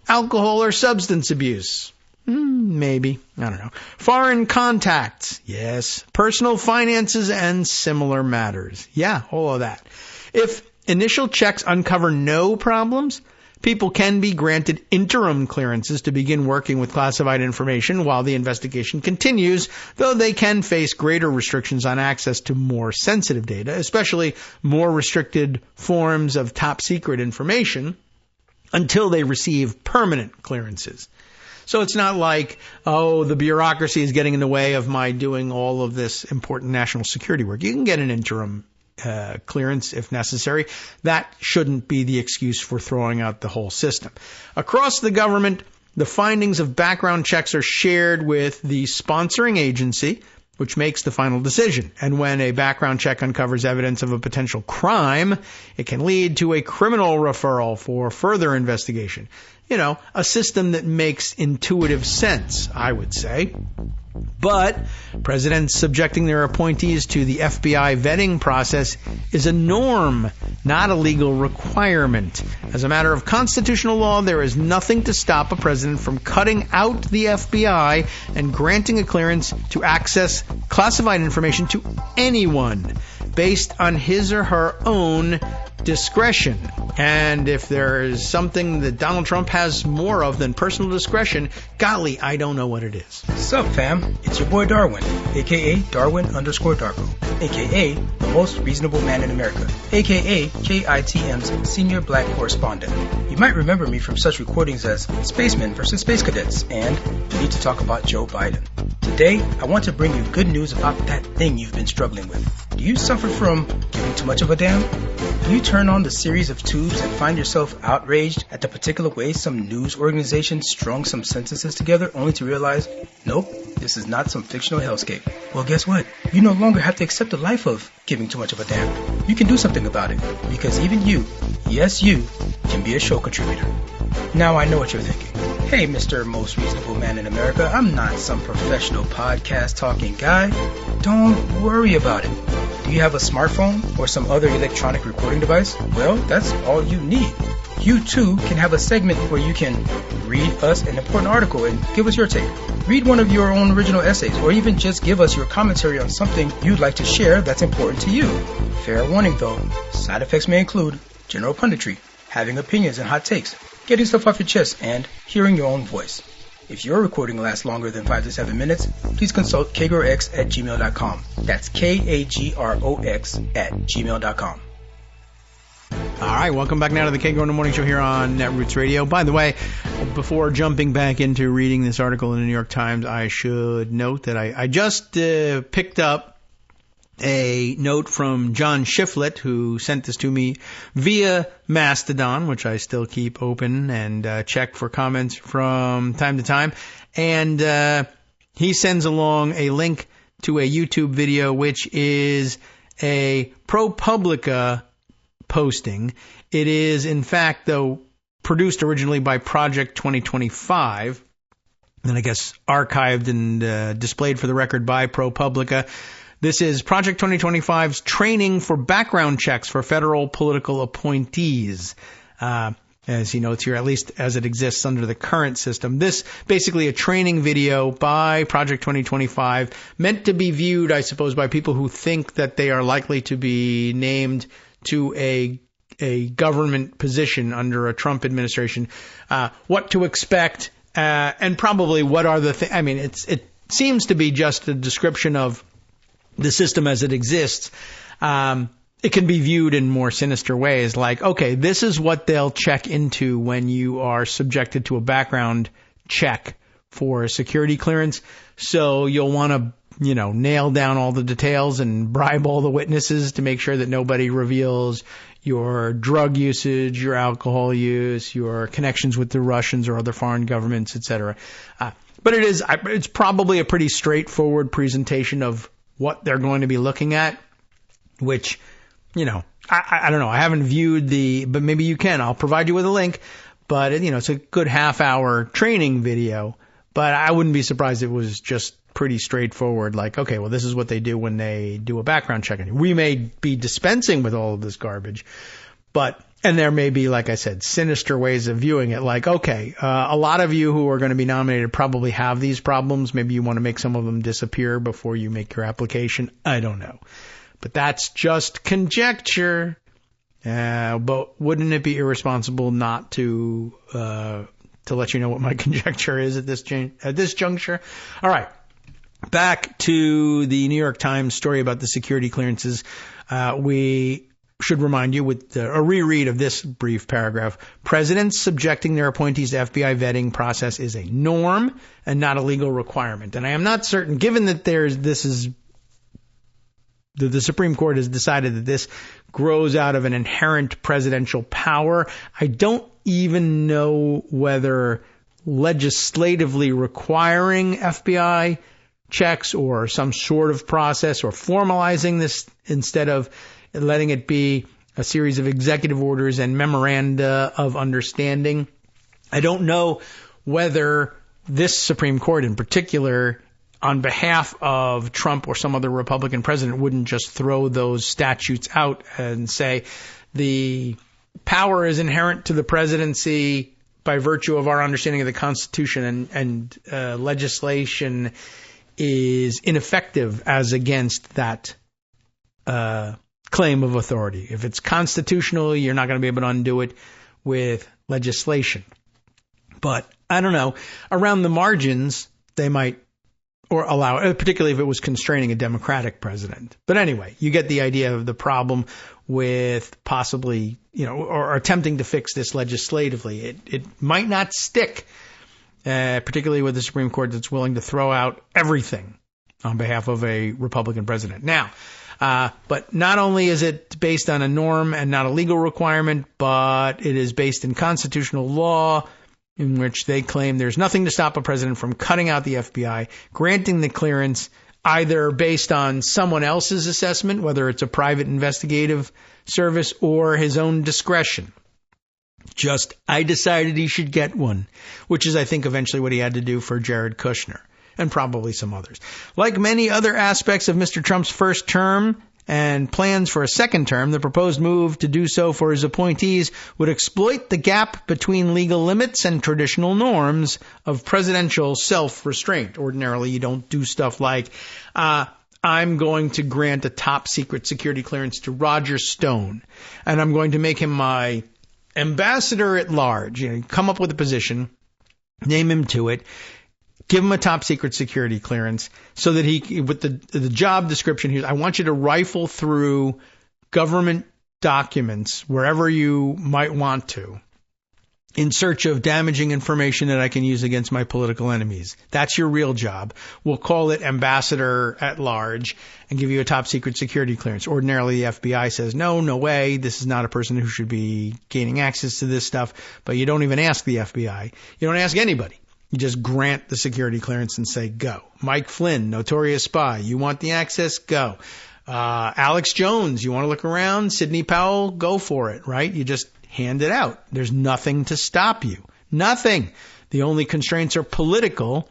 Alcohol or substance abuse. Maybe. I don't know. Foreign contacts. Yes. Personal finances and similar matters. Yeah, all of that. If initial checks uncover no problems, people can be granted interim clearances to begin working with classified information while the investigation continues, though they can face greater restrictions on access to more sensitive data, especially more restricted forms of top secret information, until they receive permanent clearances. So it's not like, oh, the bureaucracy is getting in the way of my doing all of this important national security work. You can get an interim clearance if necessary. That shouldn't be the excuse for throwing out the whole system. Across the government, the findings of background checks are shared with the sponsoring agency, which makes the final decision. And when a background check uncovers evidence of a potential crime, it can lead to a criminal referral for further investigation. You know, a system that makes intuitive sense, I would say. But presidents subjecting their appointees to the FBI vetting process is a norm, not a legal requirement. As a matter of constitutional law, there is nothing to stop a president from cutting out the FBI and granting a clearance to access classified information to anyone based on his or her own discretion. And if there is something that Donald Trump has more of than personal discretion, golly, I don't know what it is. Sup, fam? It's your boy Darwin, a.k.a. Darwin_Darko, a.k.a. the most reasonable man in America, a.k.a. KITM's senior black correspondent. You might remember me from such recordings as Spacemen versus Space Cadets and We Need to Talk About Joe Biden. Today, I want to bring you good news about that thing you've been struggling with. Do you suffer from giving too much of a damn? Do you turn on the series of tubes and find yourself outraged at the particular way some news organization strung some sentences together only to realize, nope, this is not some fictional hellscape? Well, guess what? You no longer have to accept the life of giving too much of a damn. You can do something about it, because even you, yes you, can be a show contributor. Now I know what you're thinking. Hey, Mr. Most Reasonable Man in America, I'm not some professional podcast talking guy. Don't worry about it. Do you have a smartphone or some other electronic recording device? Well, that's all you need. You too can have a segment where you can read us an important article and give us your take. Read one of your own original essays, or even just give us your commentary on something you'd like to share that's important to you. Fair warning though, side effects may include general punditry, having opinions and hot takes, getting stuff off your chest, and hearing your own voice. If your recording lasts longer than 5 to 7 minutes, please consult kagrox@gmail.com. That's KAGROX@gmail.com. All right, welcome back now to the Kagro in the Morning Show here on Netroots Radio. By the way, before jumping back into reading this article in the New York Times, I should note that I just picked up a note from John Shiflett, who sent this to me via Mastodon, which I still keep open and check for comments from time to time. And he sends along a link to a YouTube video, which is a ProPublica posting. It is, in fact, though, produced originally by Project 2025, and I guess archived and displayed for the record by ProPublica. This is Project 2025's training for background checks for federal political appointees. As he notes here, at least as it exists under the current system. This basically a training video by Project 2025, meant to be viewed, I suppose, by people who think that they are likely to be named to a government position under a Trump administration, what to expect, and probably what are the things. I mean, it seems to be just a description of the system as it exists. It can be viewed in more sinister ways, like, okay, this is what they'll check into when you are subjected to a background check for a security clearance. So you'll want to, nail down all the details and bribe all the witnesses to make sure that nobody reveals your drug usage, your alcohol use, your connections with the Russians or other foreign governments, etc. But it's probably a pretty straightforward presentation of what they're going to be looking at, which, I don't know. I haven't viewed but maybe you can. I'll provide you with a link. But, it's a good half-hour training video. But I wouldn't be surprised if it was just pretty straightforward, like, okay, well, this is what they do when they do a background check. We may be dispensing with all of this garbage, and there may be, like I said, sinister ways of viewing it, like, okay, a lot of you who are going to be nominated probably have these problems. Maybe you want to make some of them disappear before you make your application. I don't know. But that's just conjecture. But wouldn't it be irresponsible not to let you know what my conjecture is at this juncture? All right. Back to the New York Times story about the security clearances. We should remind you with a reread of this brief paragraph. Presidents subjecting their appointees to FBI vetting process is a norm and not a legal requirement. And I am not certain, given that the Supreme Court has decided that this grows out of an inherent presidential power. I don't even know whether legislatively requiring FBI checks or some sort of process or formalizing this instead of letting it be a series of executive orders and memoranda of understanding. I don't know whether this Supreme Court in particular, on behalf of Trump or some other Republican president, wouldn't just throw those statutes out and say the power is inherent to the presidency by virtue of our understanding of the Constitution and legislation is ineffective as against that claim of authority. If it's constitutional, you're not going to be able to undo it with legislation. But I don't know. Around the margins, they might or allow it, particularly if it was constraining a Democratic president. But anyway, you get the idea of the problem with possibly, or attempting to fix this legislatively. It might not stick, particularly with the Supreme Court that's willing to throw out everything on behalf of a Republican president. Now, but not only is it based on a norm and not a legal requirement, but it is based in constitutional law, in which they claim there's nothing to stop a president from cutting out the FBI, granting the clearance either based on someone else's assessment, whether it's a private investigative service or his own discretion. Just, I decided he should get one, which is, I think, eventually what he had to do for Jared Kushner and probably some others. Like many other aspects of Mr. Trump's first term and plans for a second term, the proposed move to do so for his appointees would exploit the gap between legal limits and traditional norms of presidential self-restraint. Ordinarily, you don't do stuff like, I'm going to grant a top secret security clearance to Roger Stone, and I'm going to make him my ambassador at large. Come up with a position, name him to it, give him a top secret security clearance so that he, with the job description, I want you to rifle through government documents wherever you might want to in search of damaging information that I can use against my political enemies. That's your real job. We'll call it ambassador at large and give you a top secret security clearance. Ordinarily, the FBI says, no way. This is not a person who should be gaining access to this stuff. But you don't even ask the FBI. You don't ask anybody. You just grant the security clearance and say, go. Mike Flynn, notorious spy. You want the access? Go. Alex Jones, you want to look around? Sidney Powell, go for it, right? You just hand it out. There's nothing to stop you. Nothing. The only constraints are political.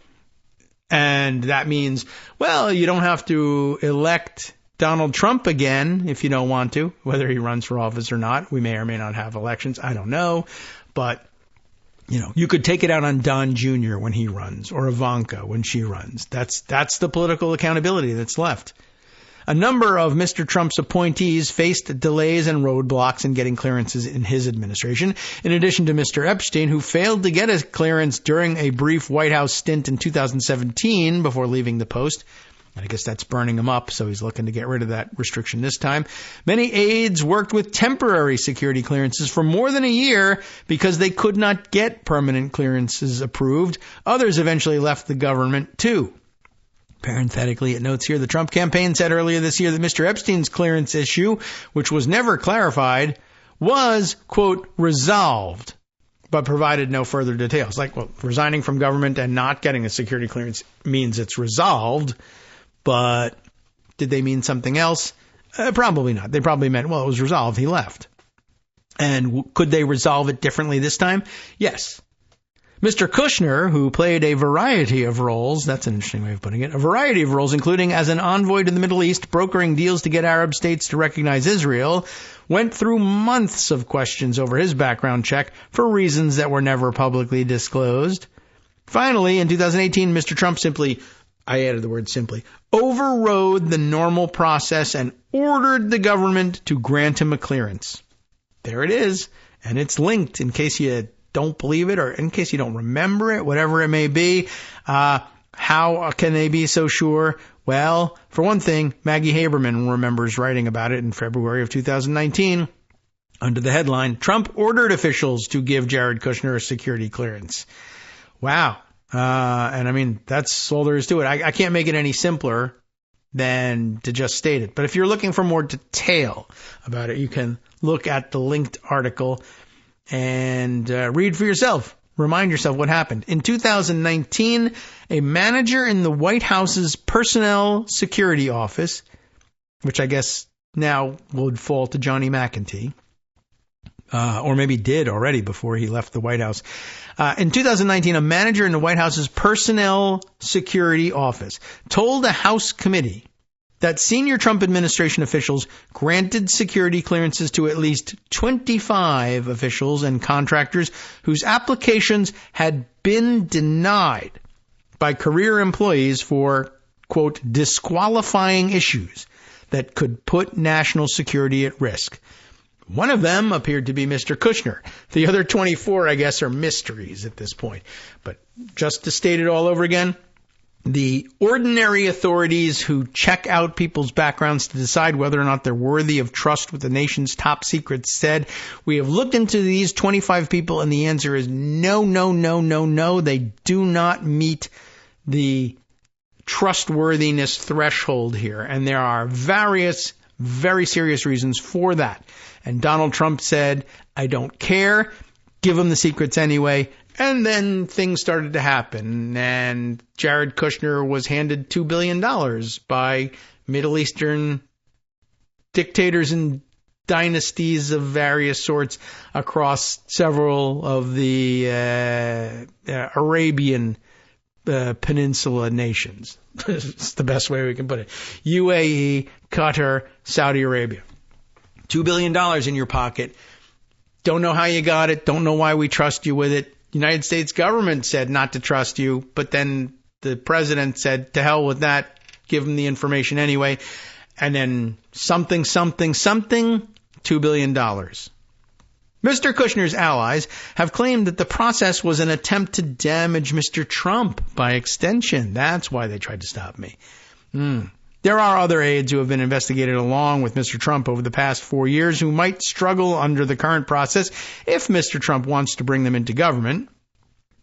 And that means, well, you don't have to elect Donald Trump again if you don't want to, whether he runs for office or not. We may or may not have elections. I don't know. But you could take it out on Don Jr. when he runs or Ivanka when she runs. That's the political accountability that's left. A number of Mr. Trump's appointees faced delays and roadblocks in getting clearances in his administration, in addition to Mr. Epstein, who failed to get a clearance during a brief White House stint in 2017 before leaving the post. And I guess that's burning him up, so he's looking to get rid of that restriction this time. Many aides worked with temporary security clearances for more than a year because they could not get permanent clearances approved. Others eventually left the government, too. Parenthetically, it notes here, the Trump campaign said earlier this year that Mr. Epstein's clearance issue, which was never clarified, was, quote, resolved, but provided no further details. Like, well, resigning from government and not getting a security clearance means it's resolved. But did they mean something else? Probably not. They probably meant, well, it was resolved. He left. And could they resolve it differently this time? Yes. Mr. Kushner, who played a variety of roles, that's an interesting way of putting it, a variety of roles, including as an envoy to the Middle East, brokering deals to get Arab states to recognize Israel, went through months of questions over his background check for reasons that were never publicly disclosed. Finally, in 2018, Mr. Trump I added the word simply, overrode the normal process and ordered the government to grant him a clearance. there it is. And it's linked in case you don't believe it or in case you don't remember it, whatever it may be. How can they be so sure? Well, for one thing, Maggie Haberman remembers writing about it in February of 2019 under the headline, Trump ordered officials to give Jared Kushner a security clearance. Wow. And I mean, that's all there is to it. I can't make it any simpler than to just state it. But if you're looking for more detail about it, you can look at the linked article and read for yourself. Remind yourself what happened. In 2019, a manager in the White House's Personnel Security Office, which I guess now would fall to Johnny McEntee, or maybe did already before he left the White House. In 2019, a manager in the White House's Personnel Security Office told a House committee that senior Trump administration officials granted security clearances to at least 25 officials and contractors whose applications had been denied by career employees for, quote, disqualifying issues that could put national security at risk. One of them appeared to be Mr. Kushner. The other 24, I guess, are mysteries at this point. But just to state it all over again, the ordinary authorities who check out people's backgrounds to decide whether or not they're worthy of trust with the nation's top secrets said, we have looked into these 25 people and the answer is no, no, no, no, no. They do not meet the trustworthiness threshold here. And there are various very serious reasons for that. And Donald Trump said, I don't care. Give them the secrets anyway. And then things started to happen. And Jared Kushner was handed $2 billion by Middle Eastern dictators and dynasties of various sorts across several of the Arabian Peninsula nations. It's the best way we can put it. UAE, Qatar, Saudi Arabia. $2 billion in your pocket. Don't know how you got it. Don't know why we trust you with it. United States government said not to trust you, but then the president said, to hell with that. Give him the information anyway. And then something, $2 billion. Mr. Kushner's allies have claimed that the process was an attempt to damage Mr. Trump by extension. That's why they tried to stop me. There are other aides who have been investigated along with Mr. Trump over the past 4 years who might struggle under the current process if Mr. Trump wants to bring them into government.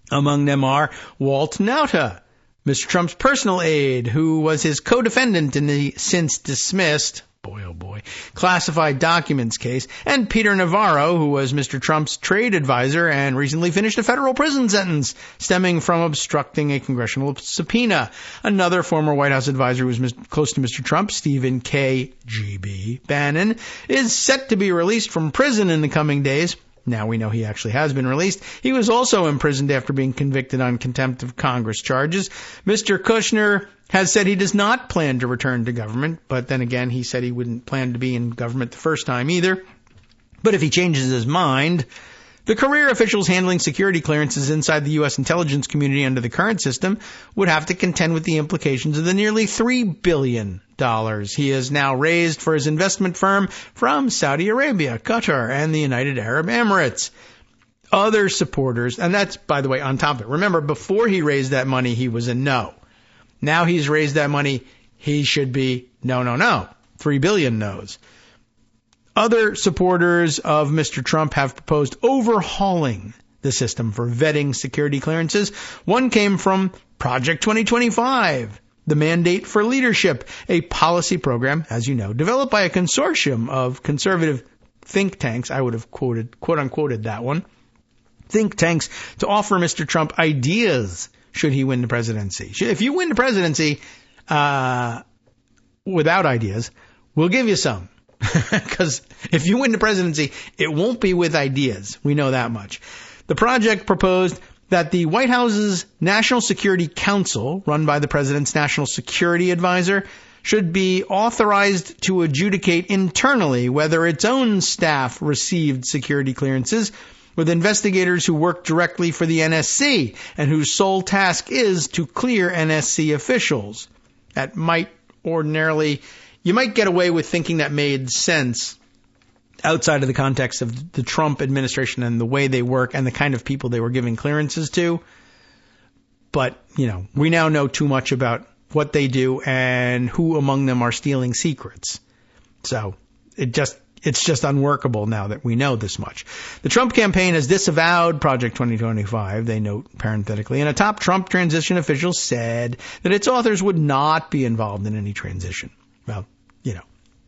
Among them are Walt Nauta, Mr. Trump's personal aide, who was his co-defendant in the since dismissed, boy oh boy, classified documents case, and Peter Navarro, who was Mr. Trump's trade advisor and recently finished a federal prison sentence stemming from obstructing a congressional subpoena. Another former White House advisor who was close to Mr. Trump, Steven KG Bannon, is set to be released from prison in the coming days. Now we know he actually has been released. He was also imprisoned after being convicted on contempt of Congress charges. Mr. Kushner has said he does not plan to return to government, but then again, he said he wouldn't plan to be in government the first time either. But if he changes his mind, the career officials handling security clearances inside the U.S. intelligence community under the current system would have to contend with the implications of the nearly $3 billion he has now raised for his investment firm from Saudi Arabia, Qatar, and the United Arab Emirates. Other supporters, and that's, by the way, on top of it. Remember, before he raised that money, he was a no. Now he's raised that money, he should be no. 3 billion no's. Other supporters of Mr. Trump have proposed overhauling the system for vetting security clearances. One came from Project 2025, the Mandate for Leadership, a policy program, as you know, developed by a consortium of conservative think tanks. I would have quote-unquoted that one. Think tanks to offer Mr. Trump ideas should he win the presidency. If you win the presidency without ideas, we'll give you some. Because if you win the presidency, it won't be with ideas. We know that much. The project proposed that the White House's National Security Council, run by the president's national security advisor, should be authorized to adjudicate internally whether its own staff received security clearances, with investigators who work directly for the NSC and whose sole task is to clear NSC officials. That might ordinarily... You might get away with thinking that made sense outside of the context of the Trump administration and the way they work and the kind of people they were giving clearances to. But, we now know too much about what they do and who among them are stealing secrets. So it's just unworkable now that we know this much. The Trump campaign has disavowed Project 2025, they note parenthetically, and a top Trump transition official said that its authors would not be involved in any transition. Well,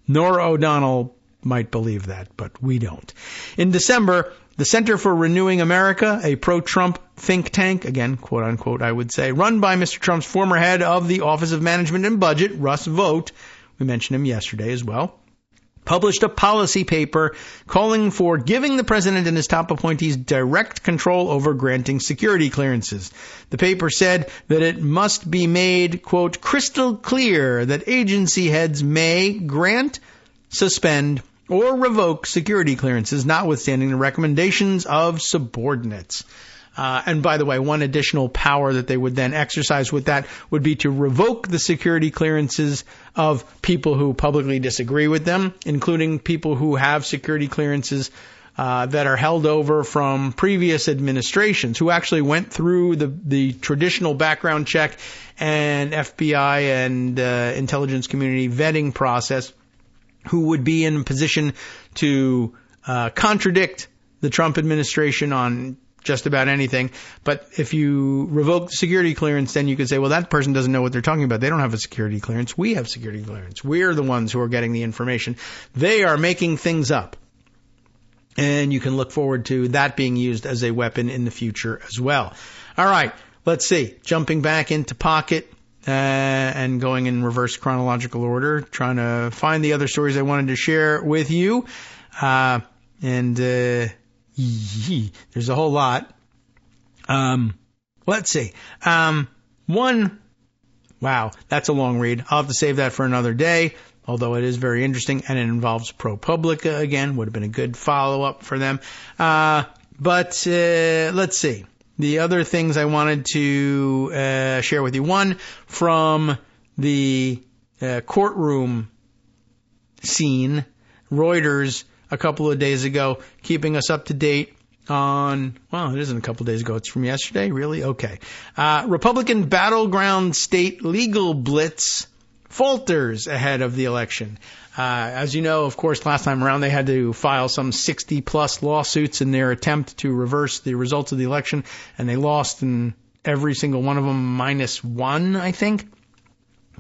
Norah O'Donnell might believe that, but we don't. In December, the Center for Renewing America, a pro-Trump think tank, again, quote unquote, I would say, run by Mr. Trump's former head of the Office of Management and Budget, Russ Vought, we mentioned him yesterday as well, published a policy paper calling for giving the president and his top appointees direct control over granting security clearances. The paper said that it must be made, quote, crystal clear that agency heads may grant, suspend, or revoke security clearances, notwithstanding the recommendations of subordinates. And by the way, one additional power that they would then exercise with that would be to revoke the security clearances of people who publicly disagree with them, including people who have security clearances that are held over from previous administrations, who actually went through the traditional background check and FBI and intelligence community vetting process, who would be in a position to contradict the Trump administration on just about anything. But if you revoke the security clearance, then you could say, well, that person doesn't know what they're talking about. They don't have a security clearance. We have security clearance. We're the ones who are getting the information. They are making things up. And you can look forward to that being used as a weapon in the future as well. All right, let's see. Jumping back into Pocket and going in reverse chronological order, trying to find the other stories I wanted to share with you. There's a whole lot. Let's see. Wow, that's a long read. I'll have to save that for another day, although it is very interesting, and it involves ProPublica again. Would have been a good follow-up for them. But let's see. The other things I wanted to share with you. One, from the courtroom scene, Reuters a couple of days ago, keeping us up to date on, well, it isn't a couple of days ago. It's from yesterday, really? Okay. Republican battleground state legal blitz falters ahead of the election. As you know, of course, last time around they had to file some 60-plus lawsuits in their attempt to reverse the results of the election, and they lost in every single one of them minus one, I think.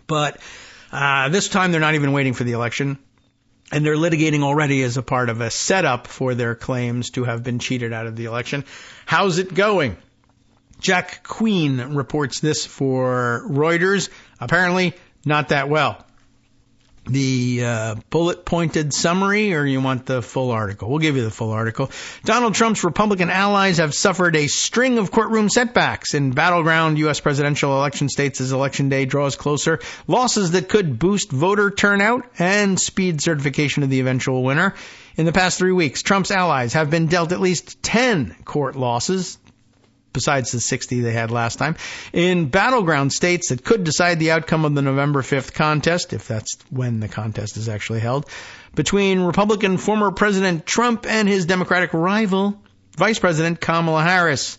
But this time they're not even waiting for the election. And they're litigating already as a part of a setup for their claims to have been cheated out of the election. How's it going? Jack Queen reports this for Reuters. Apparently, not that well. The bullet-pointed summary, or you want the full article? We'll give you the full article. Donald Trump's Republican allies have suffered a string of courtroom setbacks in battleground U.S. presidential election states as Election Day draws closer. Losses that could boost voter turnout and speed certification of the eventual winner. In the past 3 weeks, Trump's allies have been dealt at least 10 court losses, besides the 60 they had last time, in battleground states that could decide the outcome of the November 5th contest, if that's when the contest is actually held, between Republican former President Trump and his Democratic rival, Vice President Kamala Harris.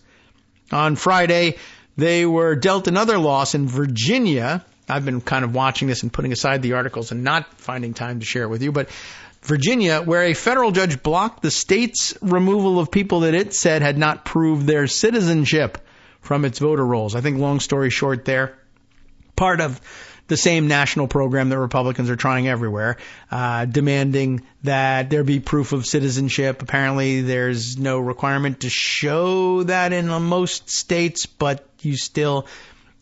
On Friday, they were dealt another loss in Virginia. I've been kind of watching this and putting aside the articles and not finding time to share it with you, but Virginia, where a federal judge blocked the state's removal of people that it said had not proved their citizenship from its voter rolls. I think, long story short there, part of the same national program that Republicans are trying everywhere, demanding that there be proof of citizenship. Apparently there's no requirement to show that in most states, but you still,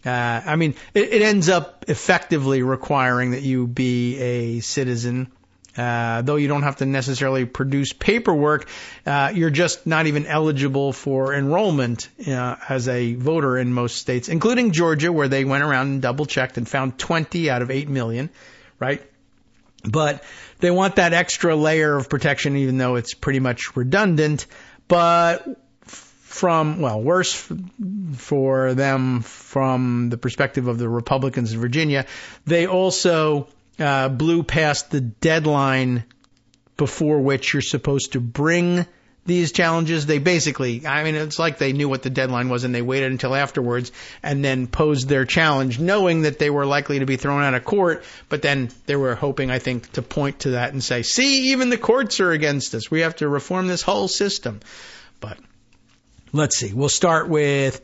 it ends up effectively requiring that you be a citizen. Though you don't have to necessarily produce paperwork, you're just not even eligible for enrollment as a voter in most states, including Georgia, where they went around and double-checked and found 20 out of 8 million, right? But they want that extra layer of protection, even though it's pretty much redundant. But worse for them from the perspective of the Republicans in Virginia, they also blew past the deadline before which you're supposed to bring these challenges. They basically, it's like they knew what the deadline was and they waited until afterwards and then posed their challenge knowing that they were likely to be thrown out of court, but then they were hoping, I think, to point to that and say, see, even the courts are against us. We have to reform this whole system. But let's see. We'll start with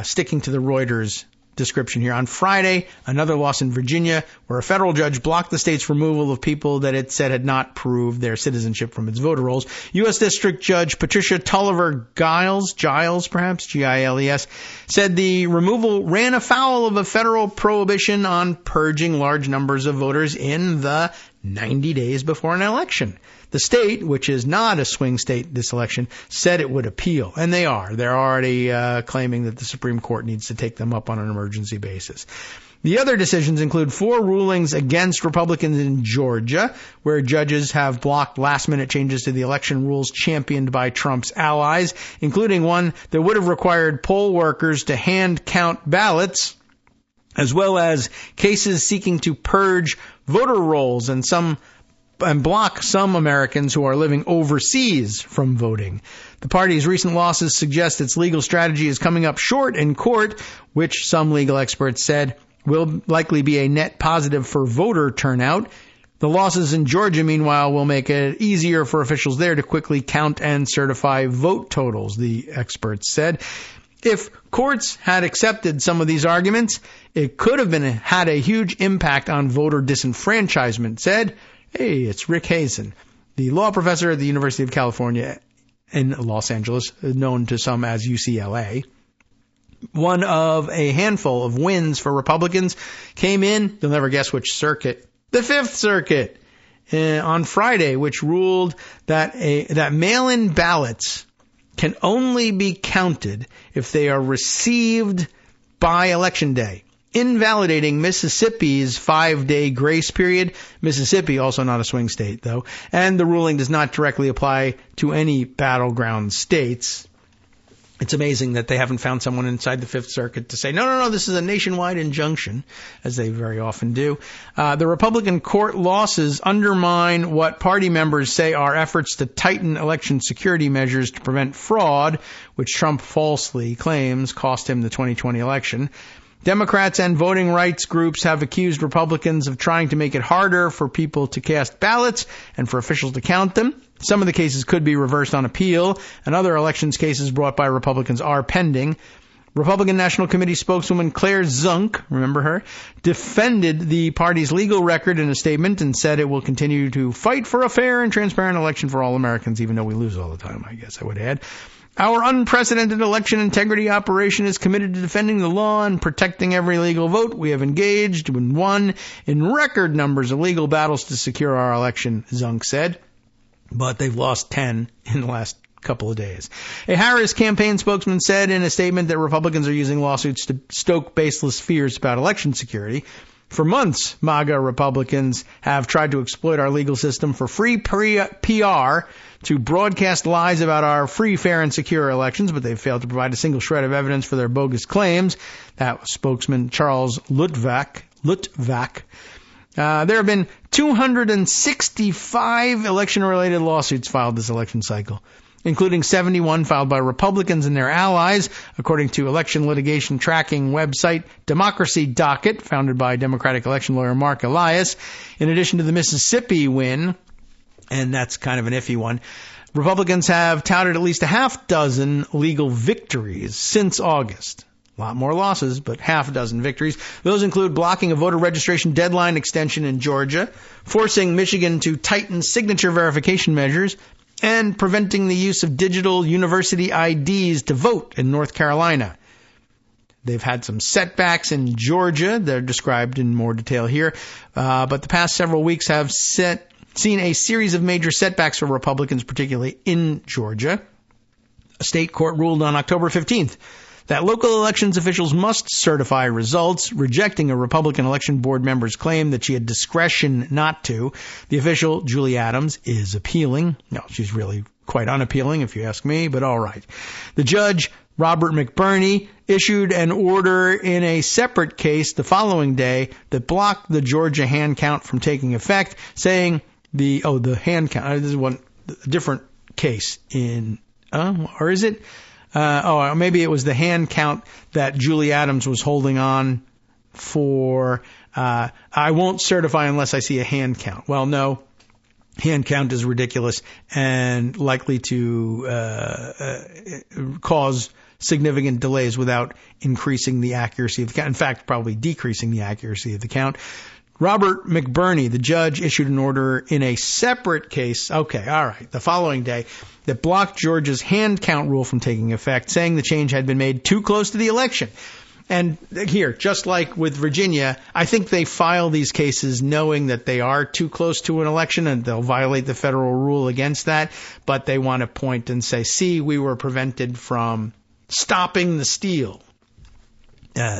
sticking to the Reuters description here. On Friday, another loss in Virginia, where a federal judge blocked the state's removal of people that it said had not proved their citizenship from its voter rolls. U.S. District Judge Patricia Giles, perhaps, Giles, said the removal ran afoul of a federal prohibition on purging large numbers of voters in the 90 days before an election. The state, which is not a swing state this election, said it would appeal. And they are. They're already claiming that the Supreme Court needs to take them up on an emergency basis. The other decisions include 4 rulings against Republicans in Georgia, where judges have blocked last-minute changes to the election rules championed by Trump's allies, including one that would have required poll workers to hand count ballots, as well as cases seeking to purge voter rolls and block some Americans who are living overseas from voting. The party's recent losses suggest its legal strategy is coming up short in court, which some legal experts said will likely be a net positive for voter turnout. The losses in Georgia, meanwhile, will make it easier for officials there to quickly count and certify vote totals, the experts said. If courts had accepted some of these arguments, it could have had a huge impact on voter disenfranchisement, said. Hey, it's Rick Hazen, the law professor at the University of California in Los Angeles, known to some as UCLA. One of a handful of wins for Republicans came in, you'll never guess which circuit, the Fifth Circuit, on Friday, which ruled that mail-in ballots can only be counted if they are received by Election Day, invalidating Mississippi's 5-day grace period. Mississippi, also not a swing state, though. And the ruling does not directly apply to any battleground states. It's amazing that they haven't found someone inside the Fifth Circuit to say, no, this is a nationwide injunction, as they very often do. The Republican court losses undermine what party members say are efforts to tighten election security measures to prevent fraud, which Trump falsely claims cost him the 2020 election. Democrats and voting rights groups have accused Republicans of trying to make it harder for people to cast ballots and for officials to count them. Some of the cases could be reversed on appeal, and other elections cases brought by Republicans are pending. Republican National Committee spokeswoman Claire Zunk, remember her, defended the party's legal record in a statement and said it will continue to fight for a fair and transparent election for all Americans, even though we lose all the time, I guess I would add. Our unprecedented election integrity operation is committed to defending the law and protecting every legal vote. We have engaged and won in record numbers of legal battles to secure our election, Zunk said. But they've lost 10 in the last couple of days. A Harris campaign spokesman said in a statement that Republicans are using lawsuits to stoke baseless fears about election security. For months, MAGA Republicans have tried to exploit our legal system for free PR to broadcast lies about our free, fair, and secure elections, but they've failed to provide a single shred of evidence for their bogus claims. That was spokesman Charles Lutvak. There have been 265 election-related lawsuits filed this election cycle, including 71 filed by Republicans and their allies, according to election litigation tracking website Democracy Docket, founded by Democratic election lawyer Mark Elias. In addition to the Mississippi win, and that's kind of an iffy one, Republicans have touted at least a half dozen legal victories since August. A lot more losses, but half a dozen victories. Those include blocking a voter registration deadline extension in Georgia, forcing Michigan to tighten signature verification measures, and preventing the use of digital university IDs to vote in North Carolina. They've had some setbacks in Georgia. They're described in more detail here. But the past several weeks have seen a series of major setbacks for Republicans, particularly in Georgia. A state court ruled on October 15th that local elections officials must certify results, rejecting a Republican election board member's claim that she had discretion not to. The official, Julie Adams, is appealing. No, she's really quite unappealing, if you ask me, but all right. The judge, Robert McBurney, issued an order in a separate case the following day that blocked the Georgia hand count from taking effect, saying the hand count. This is a different case or is it? Maybe it was the hand count that Julie Adams was holding on for. I won't certify unless I see a hand count. Well, no. Hand count is ridiculous and likely to cause significant delays without increasing the accuracy of the count. In fact, probably decreasing the accuracy of the count. Robert McBurney, the judge, issued an order in a separate case, the following day, that blocked Georgia's hand count rule from taking effect, saying the change had been made too close to the election. And here, just like with Virginia, I think they file these cases knowing that they are too close to an election and they'll violate the federal rule against that. But they want to point and say, see, we were prevented from stopping the steal.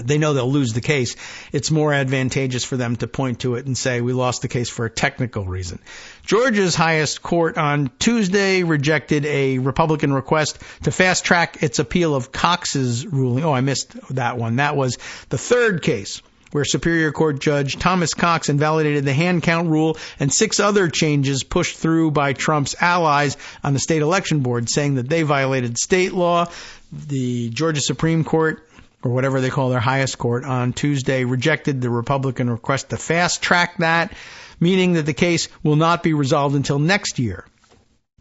They know they'll lose the case. It's more advantageous for them to point to it and say we lost the case for a technical reason. Georgia's highest court on Tuesday rejected a Republican request to fast-track its appeal of Cox's ruling. Oh, I missed that one. That was the third case where Superior Court Judge Thomas Cox invalidated the hand count rule and 6 other changes pushed through by Trump's allies on the state election board, saying that they violated state law. The Georgia Supreme Court, or whatever they call their highest court, on Tuesday rejected the Republican request to fast-track that, meaning that the case will not be resolved until next year.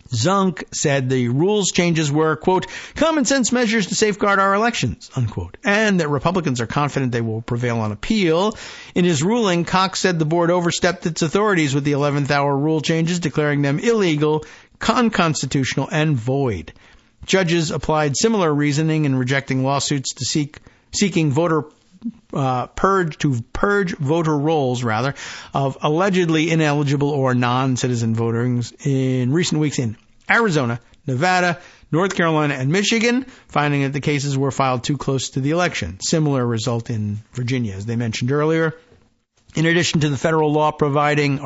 Zunk said the rules changes were, quote, common sense measures to safeguard our elections, unquote, and that Republicans are confident they will prevail on appeal. In his ruling, Cox said the board overstepped its authorities with the 11th hour rule changes, declaring them illegal, unconstitutional, and void. Judges applied similar reasoning in rejecting lawsuits to seeking voter purge voter rolls of allegedly ineligible or non-citizen voters in recent weeks in Arizona, Nevada, North Carolina, and Michigan, finding that the cases were filed too close to the election. Similar result in Virginia, as they mentioned earlier. In addition to the federal law prohibiting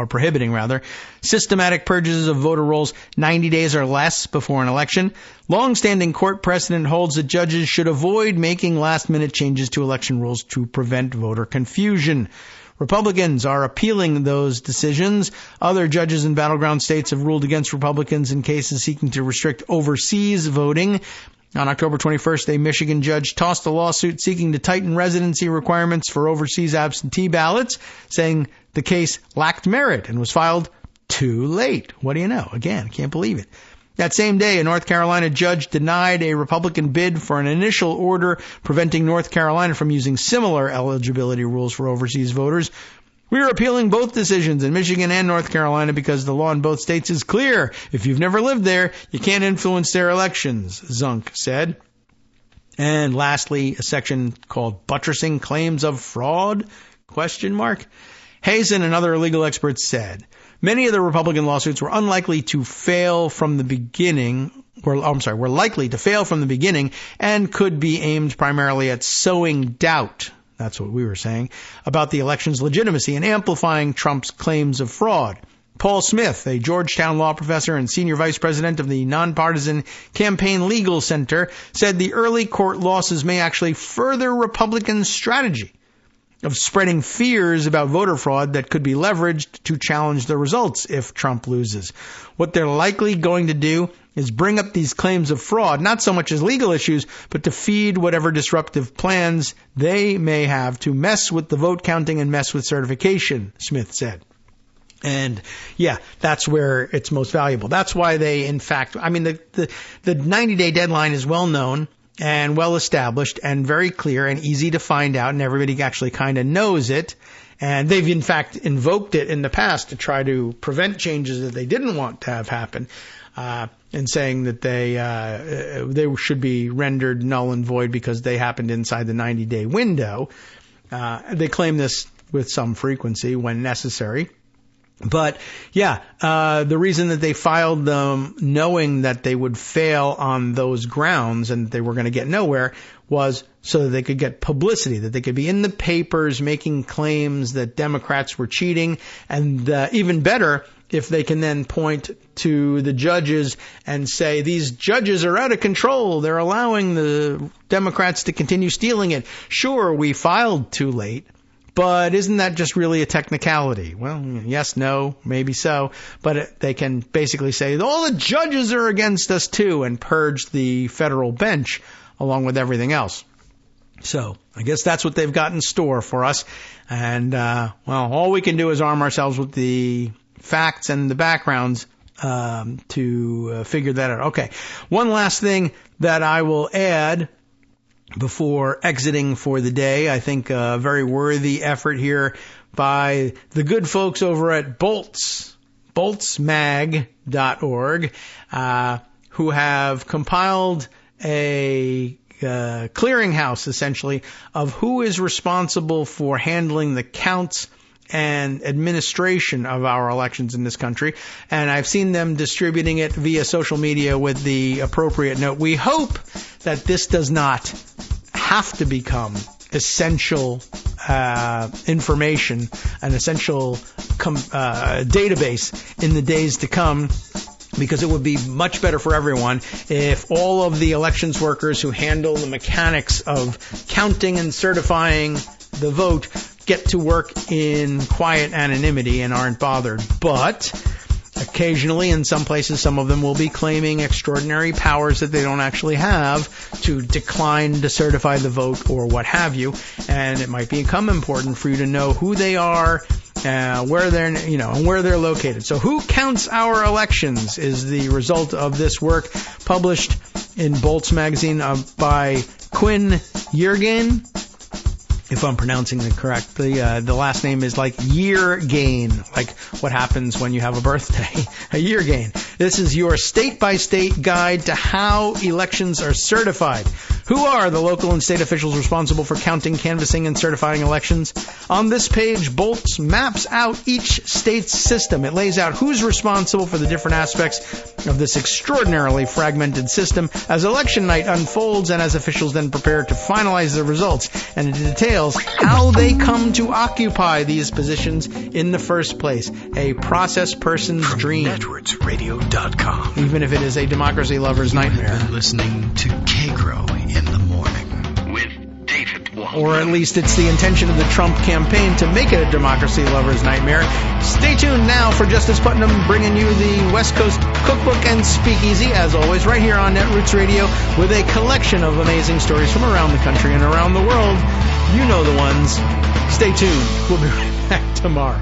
systematic purges of voter rolls 90 days or less before an election, long-standing court precedent holds that judges should avoid making last-minute changes to election rules to prevent voter confusion. Republicans are appealing those decisions. Other judges in battleground states have ruled against Republicans in cases seeking to restrict overseas voting. On October 21st, a Michigan judge tossed a lawsuit seeking to tighten residency requirements for overseas absentee ballots, saying the case lacked merit and was filed too late. What do you know? Again, can't believe it. That same day, a North Carolina judge denied a Republican bid for an initial order preventing North Carolina from using similar eligibility rules for overseas voters. We are appealing both decisions in Michigan and North Carolina because the law in both states is clear. If you've never lived there, you can't influence their elections, Zunk said. And lastly, a section called Buttressing Claims of Fraud? Hazen and other legal experts said many of the Republican lawsuits were unlikely to fail from the beginning. Were likely to fail from the beginning and could be aimed primarily at sowing doubt. That's what we were saying, about the election's legitimacy and amplifying Trump's claims of fraud. Paul Smith, a Georgetown law professor and senior vice president of the Nonpartisan Campaign Legal Center, said the early court losses may actually further Republicans' strategy of spreading fears about voter fraud that could be leveraged to challenge the results if Trump loses. What they're likely going to do is bring up these claims of fraud, not so much as legal issues, but to feed whatever disruptive plans they may have to mess with the vote counting and mess with certification, Smith said. And yeah, that's where it's most valuable. That's why they, in fact, the 90-day deadline is well known and well established and very clear and easy to find out, and everybody actually kind of knows it. And they've, in fact, invoked it in the past to try to prevent changes that they didn't want to have happen. And saying that they should be rendered null and void because they happened inside the 90-day window. They claim this with some frequency when necessary. But yeah, the reason that they filed them knowing that they would fail on those grounds and they were going to get nowhere was so that they could get publicity, that they could be in the papers making claims that Democrats were cheating, and even better, if they can then point to the judges and say, these judges are out of control. They're allowing the Democrats to continue stealing it. Sure, we filed too late, But isn't that just really a technicality? Well, yes, no, maybe so. But they can basically say, all the judges are against us too, and purge the federal bench along with everything else. So I guess that's what they've got in store for us. And, well, all we can do is arm ourselves with the facts and the backgrounds to figure that out. Okay. One last thing that I will add before exiting for the day. I think a very worthy effort here by the good folks over at boltsmag.org, who have compiled a clearinghouse, essentially, of who is responsible for handling the counts and administration of our elections in this country. And I've seen them distributing it via social media with the appropriate note. We hope that this does not have to become essential information, an essential database in the days to come, because it would be much better for everyone if all of the elections workers who handle the mechanics of counting and certifying the vote get to work in quiet anonymity and aren't bothered. But occasionally, in some places, some of them will be claiming extraordinary powers that they don't actually have to decline to certify the vote or what have you. And it might become important for you to know who they are, where they're, and where they're located. So who counts our elections is the result of this work, published in Bolts magazine by Quinn Yeargain. If I'm pronouncing it correctly, the last name is like year gain, like what happens when you have a birthday, a year gain. This is your state-by-state guide to how elections are certified. Who are the local and state officials responsible for counting, canvassing, and certifying elections? On this page, Bolts maps out each state's system. It lays out who's responsible for the different aspects of this extraordinarily fragmented system as election night unfolds and as officials then prepare to finalize the results. And it details how they come to occupy these positions in the first place. A process person's dream. NetworksRadio.com. Even if it is a democracy lover's nightmare. You've been listening to Kagro in the morning with David Waldman. Or at least it's the intention of the Trump campaign to make it a democracy lover's nightmare. Stay tuned now for Justice Putnam bringing you the West Coast Cookbook and Speakeasy, as always, right here on Netroots Radio, with a collection of amazing stories from around the country and around the world. You know the ones. Stay tuned. We'll be right back tomorrow.